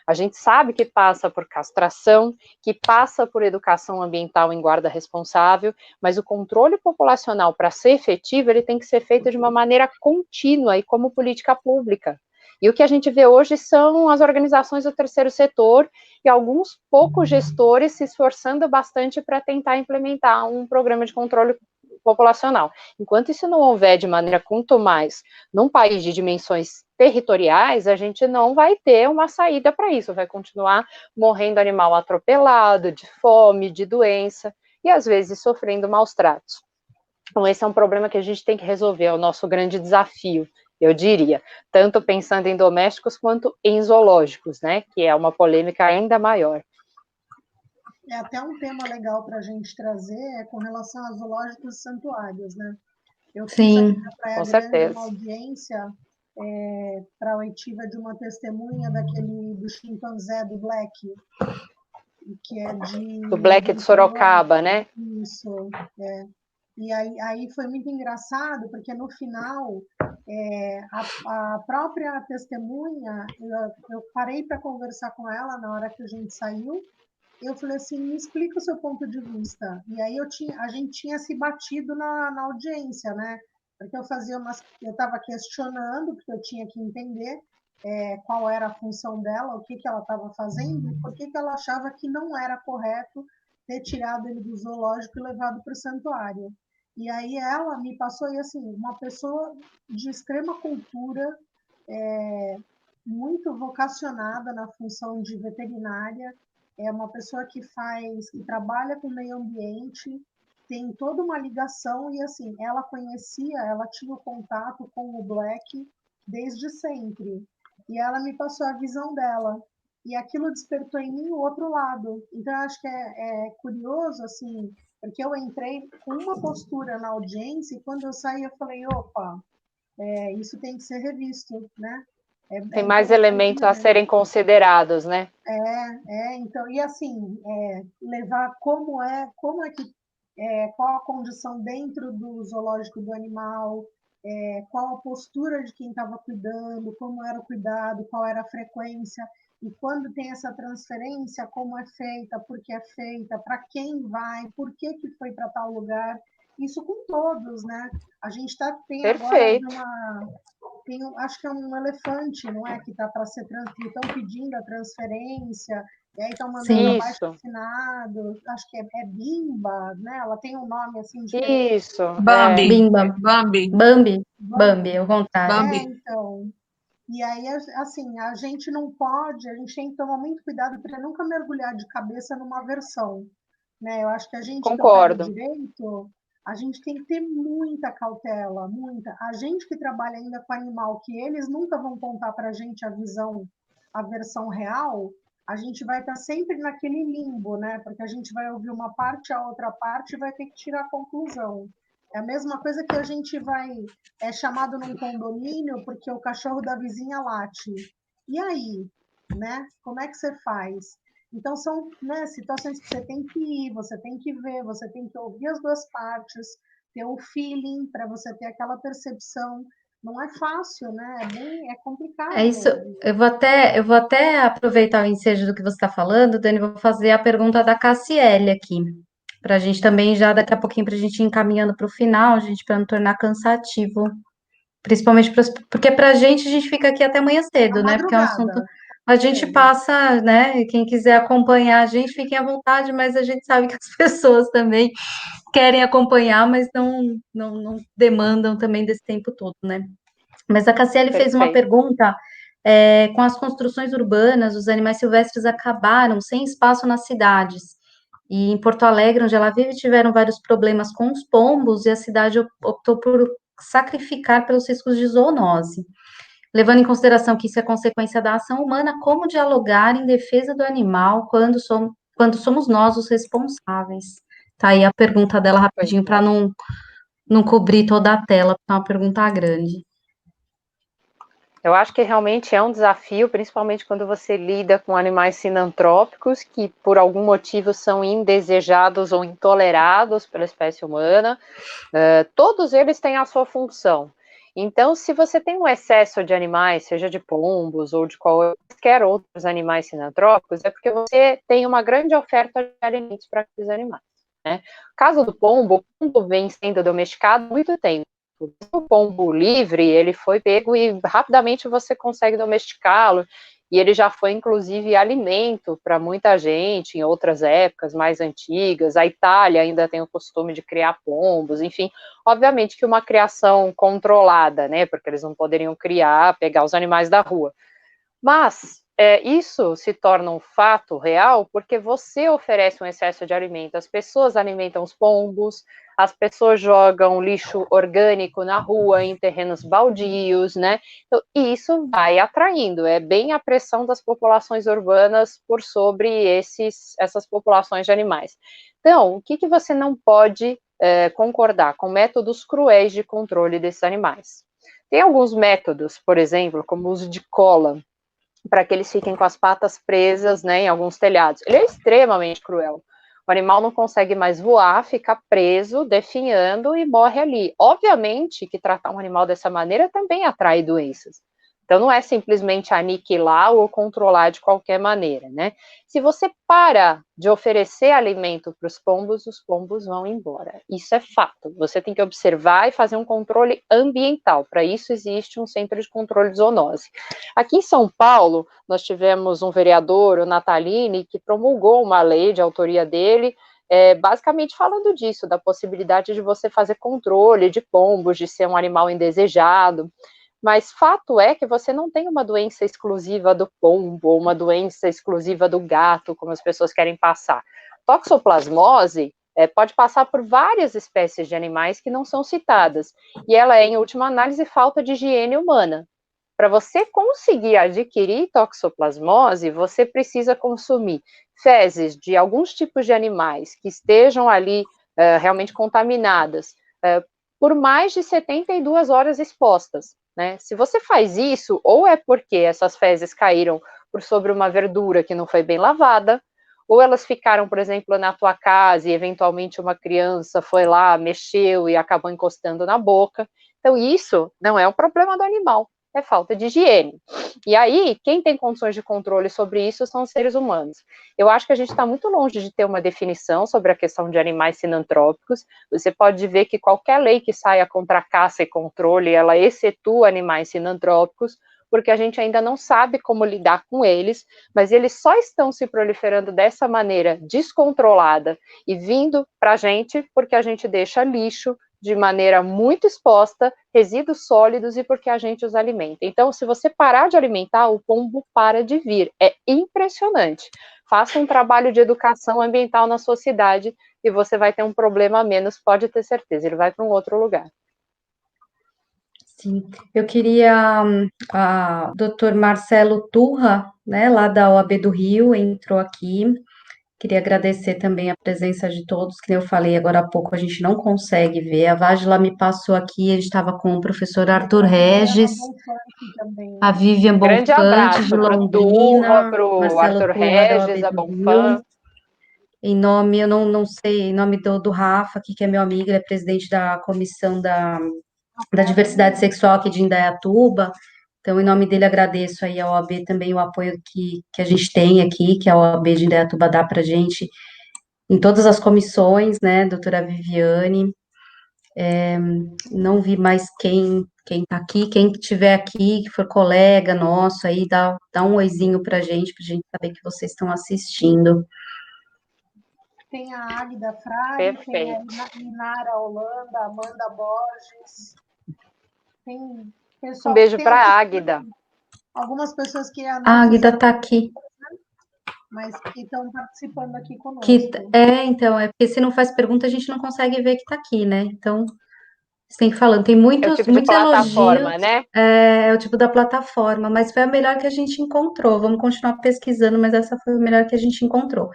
Speaker 4: A gente sabe que passa por castração, que passa por educação ambiental em guarda responsável, mas o controle populacional, para ser efetivo, ele tem que ser feito de uma maneira contínua e como política pública. E o que a gente vê hoje são as organizações do terceiro setor e alguns poucos gestores se esforçando bastante para tentar implementar um programa de controle populacional. Enquanto isso não houver de maneira quanto mais num país de dimensões territoriais, a gente não vai ter uma saída para isso, vai continuar morrendo animal atropelado, de fome, de doença, e às vezes sofrendo maus tratos. Então, esse é um problema que a gente tem que resolver, é o nosso grande desafio, eu diria, tanto pensando em domésticos quanto em zoológicos, né, que é uma polêmica ainda maior.
Speaker 3: É até um tema legal para a gente trazer com relação a zoológicos e santuários, né? Eu fiz aqui na Praia Grande uma audiência para a oitiva de uma testemunha do chimpanzé do Black, que é
Speaker 4: do Black de Sorocaba, né?
Speaker 3: Isso, é. E aí foi muito engraçado, porque no final, a própria testemunha, eu parei para conversar com ela na hora que a gente saiu, eu falei assim, me explica o seu ponto de vista. E aí a gente tinha se batido na audiência, né? Porque eu estava questionando, porque eu tinha que entender qual era a função dela, o que ela estava fazendo, e por que ela achava que não era correto ter tirado ele do zoológico e levado para o santuário. E aí ela me passou, e assim, uma pessoa de extrema cultura, muito vocacionada na função de veterinária, é uma pessoa que trabalha com meio ambiente, tem toda uma ligação e assim, ela tinha o contato com o Black desde sempre. E ela me passou a visão dela. E aquilo despertou em mim o outro lado. Então, eu acho que é curioso, assim, porque eu entrei com uma postura na audiência e quando eu saí eu falei, opa, isso tem que ser revisto, né?
Speaker 4: Tem mais elementos a serem considerados, né?
Speaker 3: Então, e assim, levar qual a condição dentro do zoológico do animal, qual a postura de quem estava cuidando, como era o cuidado, qual era a frequência, e quando tem essa transferência, como é feita, por que é feita, para quem vai, por que foi para tal lugar, isso com todos, né? A gente tem agora acho que é um elefante, não é? Que está para ser estão pedindo a transferência, e aí estão mandando abaixo
Speaker 4: Isso,
Speaker 3: assinado, acho que é Bimba, né? Ela tem um nome assim diferente.
Speaker 4: isso,
Speaker 2: Bambi,
Speaker 1: Bimba,
Speaker 2: Bambi,
Speaker 1: Bambi,
Speaker 3: Bambi.
Speaker 1: Bambi, é o contrário.
Speaker 2: Bambi.
Speaker 3: Então. E aí, assim, a gente não pode, a gente tem que tomar muito cuidado para nunca mergulhar de cabeça numa versão, né? Eu acho que a gente que opera o
Speaker 4: concordo.
Speaker 3: direito, a gente tem que ter muita cautela, muita. A gente que trabalha ainda com animal, que eles nunca vão contar para a gente a visão, a versão real, a gente vai estar sempre naquele limbo, né? Porque a gente vai ouvir uma parte, a outra parte e vai ter que tirar a conclusão. É a mesma coisa que a gente é chamado num condomínio porque o cachorro da vizinha late. E aí, né? Como é que você faz? Então, são, né, situações que você tem que ir, você tem que ver, você tem que ouvir as duas partes, ter o feeling para você ter aquela percepção. Não é fácil, né? É
Speaker 1: É
Speaker 3: complicado
Speaker 1: isso.
Speaker 3: mesmo.
Speaker 1: Eu vou até aproveitar o ensejo do que você está falando, Dani, vou fazer a pergunta da Cassiele aqui, para a gente também já daqui a pouquinho para a gente ir encaminhando para o final, gente, para não tornar cansativo, principalmente porque para a gente fica aqui até amanhã
Speaker 3: A
Speaker 1: cedo, né? Porque é um assunto
Speaker 3: madrugada.
Speaker 1: a gente
Speaker 3: Mesmo.
Speaker 1: passa, né? Quem quiser acompanhar a gente, fiquem à vontade, mas a gente sabe que as pessoas também querem acompanhar, mas não demandam também desse tempo todo, né? Mas a Cassiele fez uma
Speaker 4: Perfeito.
Speaker 1: pergunta. Com as construções urbanas, os animais silvestres acabaram sem espaço nas cidades. E em Porto Alegre, onde ela vive, tiveram vários problemas com os pombos e a cidade optou por sacrificar pelos riscos de zoonose. Levando em consideração que isso é consequência da ação humana, como dialogar em defesa do animal quando somos nós os responsáveis? Tá aí a pergunta dela
Speaker 4: Pois
Speaker 1: rapidinho para
Speaker 4: é.
Speaker 1: não cobrir toda a tela, porque é uma pergunta grande.
Speaker 4: Eu acho que realmente é um desafio, principalmente quando você lida com animais sinantrópicos que, por algum motivo, são indesejados ou intolerados pela espécie humana. Todos eles têm a sua função. Então, se você tem um excesso de animais, seja de pombos ou de quaisquer outros animais sinantrópicos, é porque você tem uma grande oferta de alimentos para aqueles animais. Né? No caso do pombo, o pombo vem sendo domesticado há muito tempo. O pombo livre, ele foi pego e rapidamente você consegue domesticá-lo, e ele já foi, inclusive, alimento para muita gente em outras épocas mais antigas. A Itália ainda tem o costume de criar pombos, enfim. Obviamente que uma criação controlada, né, porque eles não poderiam pegar os animais da rua. Mas isso se torna um fato real porque você oferece um excesso de alimento. As pessoas alimentam os pombos, as pessoas jogam lixo orgânico na rua, em terrenos baldios, né? Então, isso vai atraindo, é bem a pressão das populações urbanas por sobre essas populações de animais. Então, o que você não pode concordar com métodos cruéis de controle desses animais? Tem alguns métodos, por exemplo, como o uso de cola, para que eles fiquem com as patas presas, né, em alguns telhados. Ele é extremamente cruel. O animal não consegue mais voar, fica preso, definhando e morre ali. Obviamente que tratar um animal dessa maneira também atrai doenças. Então não é simplesmente aniquilar ou controlar de qualquer maneira, né? Se você para de oferecer alimento para os pombos vão embora. Isso é fato. Você tem que observar e fazer um controle ambiental. Para isso existe um centro de controle de zoonose. Aqui em São Paulo, nós tivemos um vereador, o Natalini, que promulgou uma lei de autoria dele, basicamente falando disso, da possibilidade de você fazer controle de pombos, de ser um animal indesejado. Mas fato é que você não tem uma doença exclusiva do pombo, ou uma doença exclusiva do gato, como as pessoas querem passar. Toxoplasmose pode passar por várias espécies de animais que não são citadas, e ela é, em última análise, falta de higiene humana. Para você conseguir adquirir toxoplasmose, você precisa consumir fezes de alguns tipos de animais que estejam ali realmente contaminadas por mais de 72 horas expostas. Né? Se você faz isso, ou é porque essas fezes caíram por sobre uma verdura que não foi bem lavada, ou elas ficaram, por exemplo, na tua casa e eventualmente uma criança foi lá, mexeu e acabou encostando na boca. Então, isso não é um problema do animal. é falta de higiene. E aí, quem tem condições de controle sobre isso são os seres humanos. Eu acho que a gente está muito longe de ter uma definição sobre a questão de animais sinantrópicos. Você pode ver que qualquer lei que saia contra a caça e controle, ela excetua animais sinantrópicos, porque a gente ainda não sabe como lidar com eles, mas eles só estão se proliferando dessa maneira descontrolada e vindo para a gente porque a gente deixa lixo de maneira muito exposta, resíduos sólidos e porque a gente os alimenta. Então, se você parar de alimentar, o pombo para de vir. É impressionante. Faça um trabalho de educação ambiental na sua cidade e você vai ter um problema a menos, pode ter certeza. Ele vai para um outro lugar.
Speaker 1: Sim, eu queria, a doutor Marcelo Turra, né, lá da OAB do Rio, entrou aqui. Queria agradecer também a presença de todos, que eu falei agora há pouco, a gente não consegue ver. A Vágila me passou aqui, a gente estava com o professor Arthur Regis, a Vivian
Speaker 4: Grande
Speaker 1: Bonfante, de
Speaker 4: abraço para o Turra,
Speaker 1: Londrina,
Speaker 4: para o
Speaker 1: Marcelo
Speaker 4: Arthur
Speaker 1: Turra, da OAB
Speaker 4: Regis, a
Speaker 1: do Rio.
Speaker 4: Bonfan.
Speaker 1: Em nome, eu não sei, em nome do Rafa, aqui, que é meu amigo, ele é presidente da comissão da diversidade sexual aqui de Indaiatuba. Então, em nome dele, agradeço aí à OAB também o apoio que a gente tem aqui, que a OAB de Indaiatuba dá para a gente em todas as comissões, né, doutora Viviane. Não vi mais quem está aqui, quem estiver aqui, que for colega nosso aí, dá um oizinho para a gente saber que vocês estão assistindo.
Speaker 3: Tem a Águida Frade,
Speaker 4: Perfeito.
Speaker 3: tem a Inara Holanda, Amanda Borges, tem pessoal...
Speaker 4: Um beijo para a Águida.
Speaker 3: Algumas pessoas que...
Speaker 1: A Águida está aqui.
Speaker 3: Mas que estão participando aqui conosco.
Speaker 1: Então, é porque se não faz pergunta, a gente não consegue ver que está aqui, né? Então, você tem que falando, tem muitos,
Speaker 4: É o tipo
Speaker 1: muitos
Speaker 4: de plataforma,
Speaker 1: elogios,
Speaker 4: né?
Speaker 1: É o tipo da plataforma, mas foi a melhor que a gente encontrou. Vamos continuar pesquisando, mas essa foi a melhor que a gente encontrou.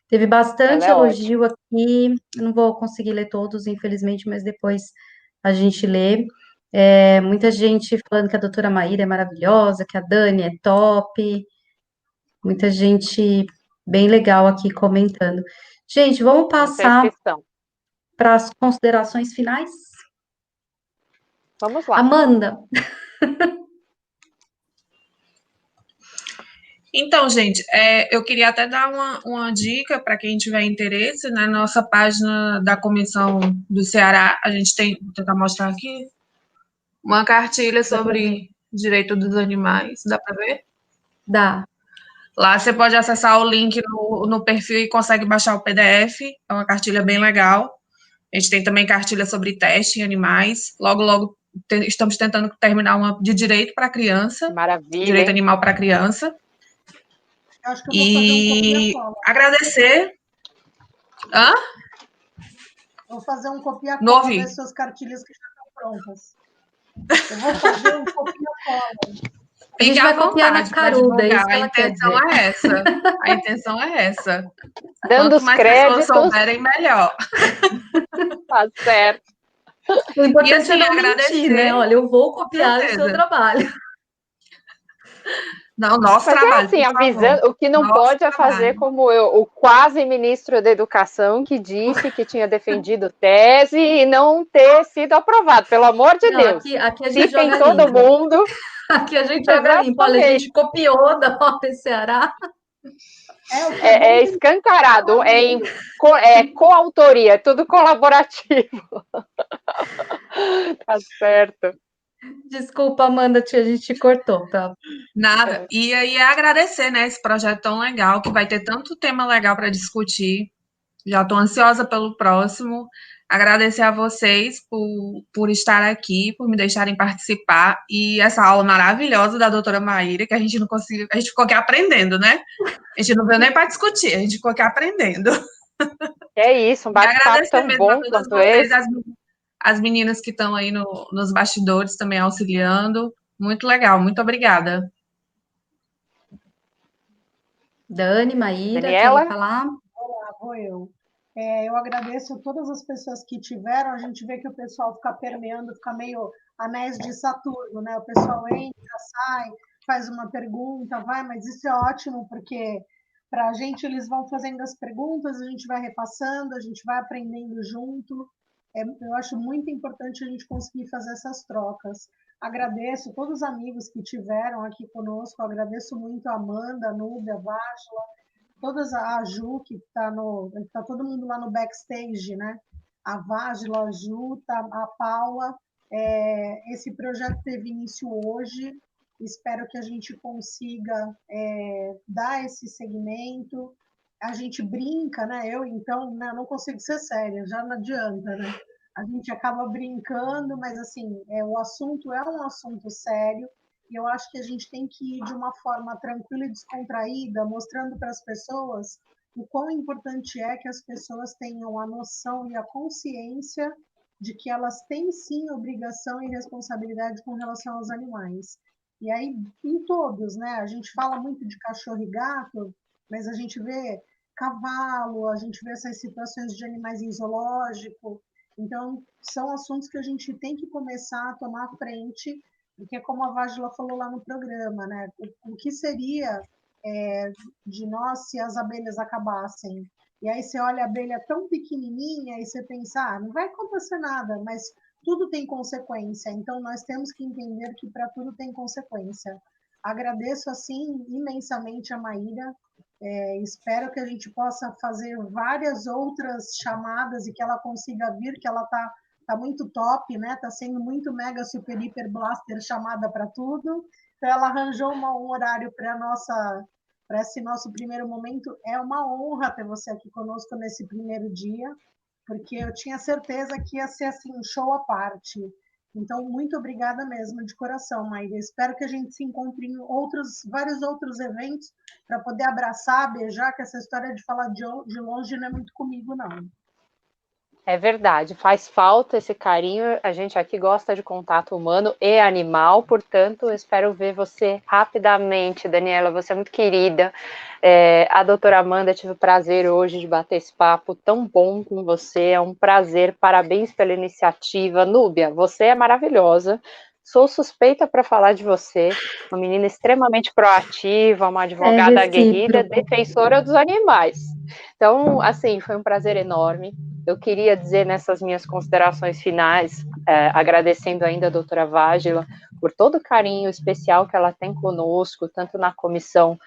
Speaker 1: Teve bastante
Speaker 4: Ela é
Speaker 1: elogio aqui, eu não vou conseguir ler todos, infelizmente, mas depois a gente lê. Muita gente falando que a doutora Maíra é maravilhosa, que a Dani é top, muita gente bem legal aqui comentando. Gente, vamos passar para as considerações finais?
Speaker 4: Vamos lá.
Speaker 1: Amanda.
Speaker 2: Então, gente, eu queria até dar uma dica para quem tiver interesse. Na nossa página da Comissão do Ceará, a gente tem, vou tentar mostrar aqui, uma cartilha sobre direito dos animais. Dá para ver?
Speaker 1: Dá.
Speaker 2: Lá você pode acessar o link no perfil e consegue baixar o PDF. É uma cartilha bem legal. A gente tem também cartilha sobre teste em animais. Logo, logo, estamos tentando terminar uma de direito para criança.
Speaker 4: Maravilha.
Speaker 2: Direito animal para criança.
Speaker 3: Acho que eu vou fazer um copia-cola.
Speaker 2: Agradecer. Hã?
Speaker 3: Vou fazer um copia-cola das suas cartilhas que já estão prontas. Eu vou fazer um copia-cola.
Speaker 1: A gente vai copiar na caruda, é isso que ela quer dizer.
Speaker 2: A intenção é essa.
Speaker 4: Dando os créditos.
Speaker 2: Quanto mais pessoas souberem, melhor.
Speaker 4: Tá certo.
Speaker 1: O importante é não mentir, né? Olha, eu vou copiar o seu trabalho.
Speaker 2: Não, nosso trabalho.
Speaker 4: Assim, avisando, o que não pode é fazer como o quase ministro da Educação, que disse que tinha defendido tese e não ter sido aprovado, pelo amor de Deus.
Speaker 1: Aqui a gente joga
Speaker 4: todo
Speaker 1: limpo.
Speaker 4: Mundo.
Speaker 1: Aqui a gente joga limpo. Olha, a gente copiou da OAB Ceará.
Speaker 4: É escancarado, é coautoria, é tudo colaborativo. Tá certo.
Speaker 1: Desculpa, Amanda, a gente te cortou, tá?
Speaker 2: Nada. E aí agradecer, né, esse projeto tão legal, que vai ter tanto tema legal para discutir. Já estou ansiosa pelo próximo. Agradecer a vocês por estar aqui, por me deixarem participar. E essa aula maravilhosa da doutora Maíra, que a gente não conseguiu, a gente ficou aqui aprendendo, né? A gente não veio nem para discutir, a gente ficou aqui aprendendo.
Speaker 4: É isso, um bate-papo tão bom quanto esse.
Speaker 2: As meninas que estão aí nos bastidores também auxiliando. Muito legal, muito obrigada.
Speaker 1: Dani, Maíra,
Speaker 4: Daniela?
Speaker 1: quer falar?
Speaker 3: Olá, vou eu. Eu agradeço a todas as pessoas que tiveram. A gente vê que o pessoal fica permeando, fica meio anéis de Saturno, né? O pessoal entra, sai, faz uma pergunta, vai, mas isso é ótimo, porque para a gente eles vão fazendo as perguntas, a gente vai repassando, a gente vai aprendendo junto. Eu acho muito importante a gente conseguir fazer essas trocas. Agradeço todos os amigos que tiveram aqui conosco, agradeço muito a Amanda, a Núbia, a Vágila, todas a Ju, que está todo mundo lá no backstage, né? A Vágila, a Ju, a Paula. Esse projeto teve início hoje, espero que a gente consiga dar esse segmento. A gente brinca, né? Eu, então, né, não consigo ser séria, já não adianta, né? A gente acaba brincando, mas, assim, o assunto é um assunto sério, e eu acho que a gente tem que ir de uma forma tranquila e descontraída, mostrando para as pessoas o quão importante é que as pessoas tenham a noção e a consciência de que elas têm, sim, obrigação e responsabilidade com relação aos animais. E aí, em todos, né? A gente fala muito de cachorro e gato, mas a gente vê cavalo, a gente vê essas situações de animais em zoológico. Então, são assuntos que a gente tem que começar a tomar frente, porque, como a Vágila falou lá no programa, né? O que seria de nós se as abelhas acabassem? E aí você olha a abelha tão pequenininha e você pensa, não vai acontecer nada, mas tudo tem consequência. Então, nós temos que entender que para tudo tem consequência. Agradeço, assim, imensamente a Maíra. Espero que a gente possa fazer várias outras chamadas e que ela consiga vir, que ela tá muito top, né? Tá sendo muito mega super hiper blaster chamada para tudo. Então ela arranjou um horário para esse nosso primeiro momento. É uma honra ter você aqui conosco nesse primeiro dia, porque eu tinha certeza que ia ser assim um show à parte. Então, muito obrigada mesmo, de coração, Maíra. Espero que a gente se encontre em vários outros eventos para poder abraçar, beijar, que essa história de falar de longe não é muito comigo, não.
Speaker 4: É verdade, faz falta esse carinho. A gente aqui gosta de contato humano e animal, portanto, eu espero ver você rapidamente, Daniela. Você é muito querida. A doutora Amanda, tive o prazer hoje de bater esse papo tão bom com você. É um prazer, parabéns pela iniciativa. Núbia, você é maravilhosa. Sou suspeita para falar de você, uma menina extremamente proativa, uma advogada aguerrida, defensora dos animais. Então, assim, foi um prazer enorme. Eu queria dizer nessas minhas considerações finais, agradecendo ainda a doutora Vágila por todo o carinho especial que ela tem conosco, tanto na comissão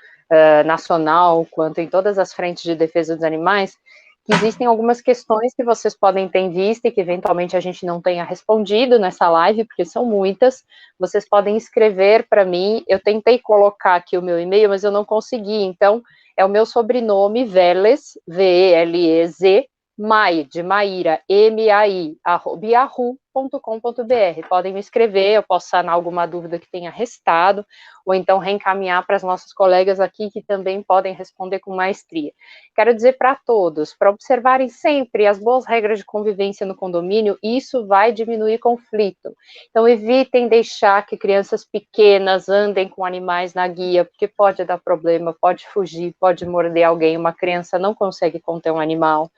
Speaker 4: nacional, quanto em todas as frentes de defesa dos animais, que existem algumas questões que vocês podem ter visto e que eventualmente a gente não tenha respondido nessa live, porque são muitas. Vocês podem escrever para mim. Eu tentei colocar aqui o meu e-mail, mas eu não consegui. Então, é o meu sobrenome, Velez, V-E-L-E-Z, Mai, de Maíra, M-A-I, @yahoo.com.br. Podem me escrever, eu posso sanar alguma dúvida que tenha restado, ou então reencaminhar para as nossas colegas aqui, que também podem responder com maestria. Quero dizer para todos, para observarem sempre as boas regras de convivência no condomínio, isso vai diminuir conflito. Então, evitem deixar que crianças pequenas andem com animais na guia, porque pode dar problema, pode fugir, pode morder alguém, uma criança não consegue conter um animal.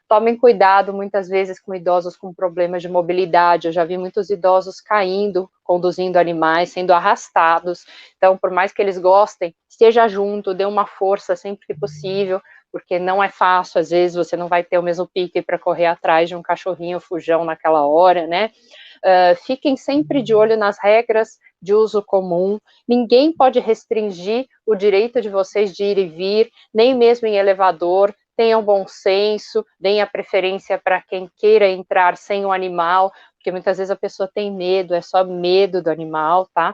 Speaker 4: Tomem cuidado, muitas vezes, com idosos com problemas de mobilidade. Eu já vi muitos idosos caindo, conduzindo animais, sendo arrastados. Então, por mais que eles gostem, esteja junto, dê uma força sempre que possível, porque não é fácil, às vezes você não vai ter o mesmo pique para correr atrás de um cachorrinho fujão naquela hora, né? Fiquem sempre de olho nas regras de uso comum. Ninguém pode restringir o direito de vocês de ir e vir, nem mesmo em elevador. Tenham bom senso, deem a preferência para quem queira entrar sem o animal, porque muitas vezes a pessoa tem medo, é só medo do animal, tá?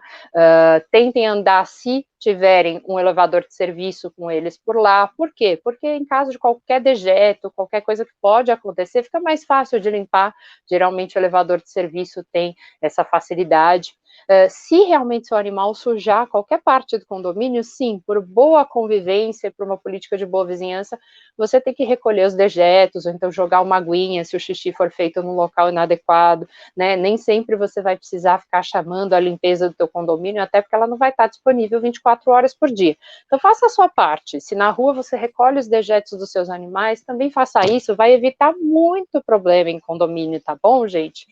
Speaker 4: Tentem andar, se tiverem um elevador de serviço com eles por lá. Por quê? Porque em caso de qualquer dejeto, qualquer coisa que pode acontecer, fica mais fácil de limpar. Geralmente o elevador de serviço tem essa facilidade. Se realmente seu animal sujar qualquer parte do condomínio, sim, por boa convivência, por uma política de boa vizinhança, você tem que recolher os dejetos, ou então jogar uma aguinha se o xixi for feito num local inadequado, né? Nem sempre você vai precisar ficar chamando a limpeza do teu condomínio, até porque ela não vai estar disponível 24 horas por dia. Então, faça a sua parte. Se na rua você recolhe os dejetos dos seus animais, também faça isso, vai evitar muito problema em condomínio, tá bom, gente?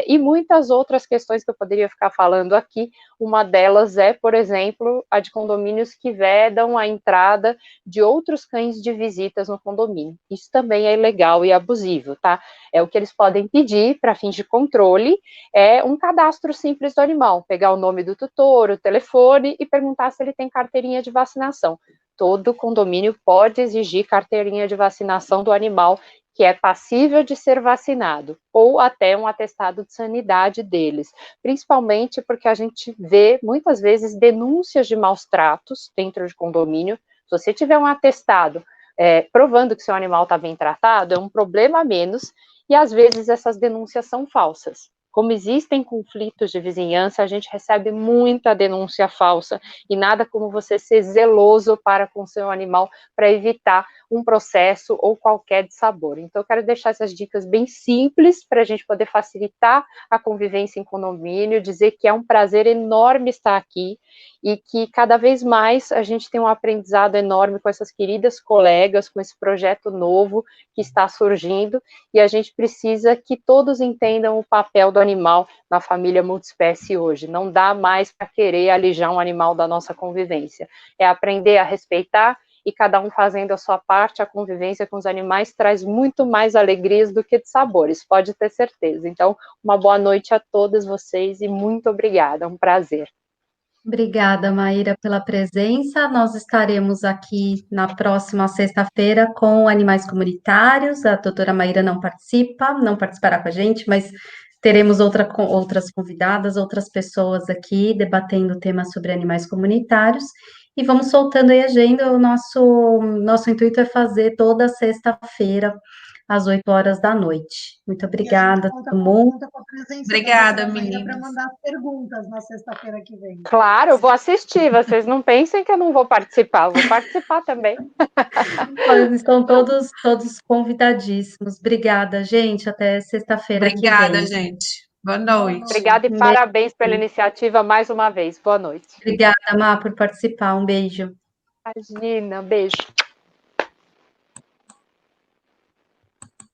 Speaker 4: E muitas outras questões que eu poderia ficar falando falando aqui. Uma delas é, por exemplo, a de condomínios que vedam a entrada de outros cães de visitas no condomínio. Isso também é ilegal e abusivo, tá? É o que eles podem pedir para fins de controle, é um cadastro simples do animal, pegar o nome do tutor, o telefone e perguntar se ele tem carteirinha de vacinação. Todo condomínio pode exigir carteirinha de vacinação do animal que é passível de ser vacinado, ou até um atestado de sanidade deles, principalmente porque a gente vê, muitas vezes, denúncias de maus tratos dentro de condomínio. Se você tiver um atestado provando que seu animal está bem tratado, é um problema a menos, e às vezes essas denúncias são falsas. Como existem conflitos de vizinhança, a gente recebe muita denúncia falsa, e nada como você ser zeloso para com seu animal, para evitar um processo ou qualquer dissabor. Então, eu quero deixar essas dicas bem simples, para a gente poder facilitar a convivência em condomínio, dizer que é um prazer enorme estar aqui, e que cada vez mais a gente tem um aprendizado enorme com essas queridas colegas, com esse projeto novo que está surgindo, e a gente precisa que todos entendam o papel do animal na família multiespécie hoje. Não dá mais para querer alijar um animal da nossa convivência. É aprender a respeitar, e cada um fazendo a sua parte, a convivência com os animais traz muito mais alegrias do que de sabores, pode ter certeza. Então, uma boa noite a todas vocês e muito obrigada, é um prazer.
Speaker 1: Obrigada, Maíra, pela presença. Nós estaremos aqui na próxima sexta-feira com animais comunitários. A doutora Maíra não participará com a gente, mas teremos outras convidadas, outras pessoas aqui debatendo temas sobre animais comunitários. E vamos soltando aí a agenda. O nosso intuito é fazer toda sexta-feira, às 8 horas da noite. Muito obrigada a todo mundo.
Speaker 3: Conta com a presença
Speaker 2: Obrigada,
Speaker 3: da Maíra para
Speaker 2: meninas.
Speaker 3: mandar perguntas na sexta-feira que vem.
Speaker 4: Claro, eu vou assistir, vocês não pensem que eu não vou participar, eu vou participar também.
Speaker 1: Estão todos convidadíssimos. Obrigada, gente. Até sexta-feira que
Speaker 2: Obrigada,
Speaker 1: vem.
Speaker 2: gente. Boa noite.
Speaker 4: Obrigada e parabéns pela iniciativa mais uma vez. Boa noite.
Speaker 1: Obrigada, Má, por participar. Um beijo.
Speaker 4: Imagina, beijo.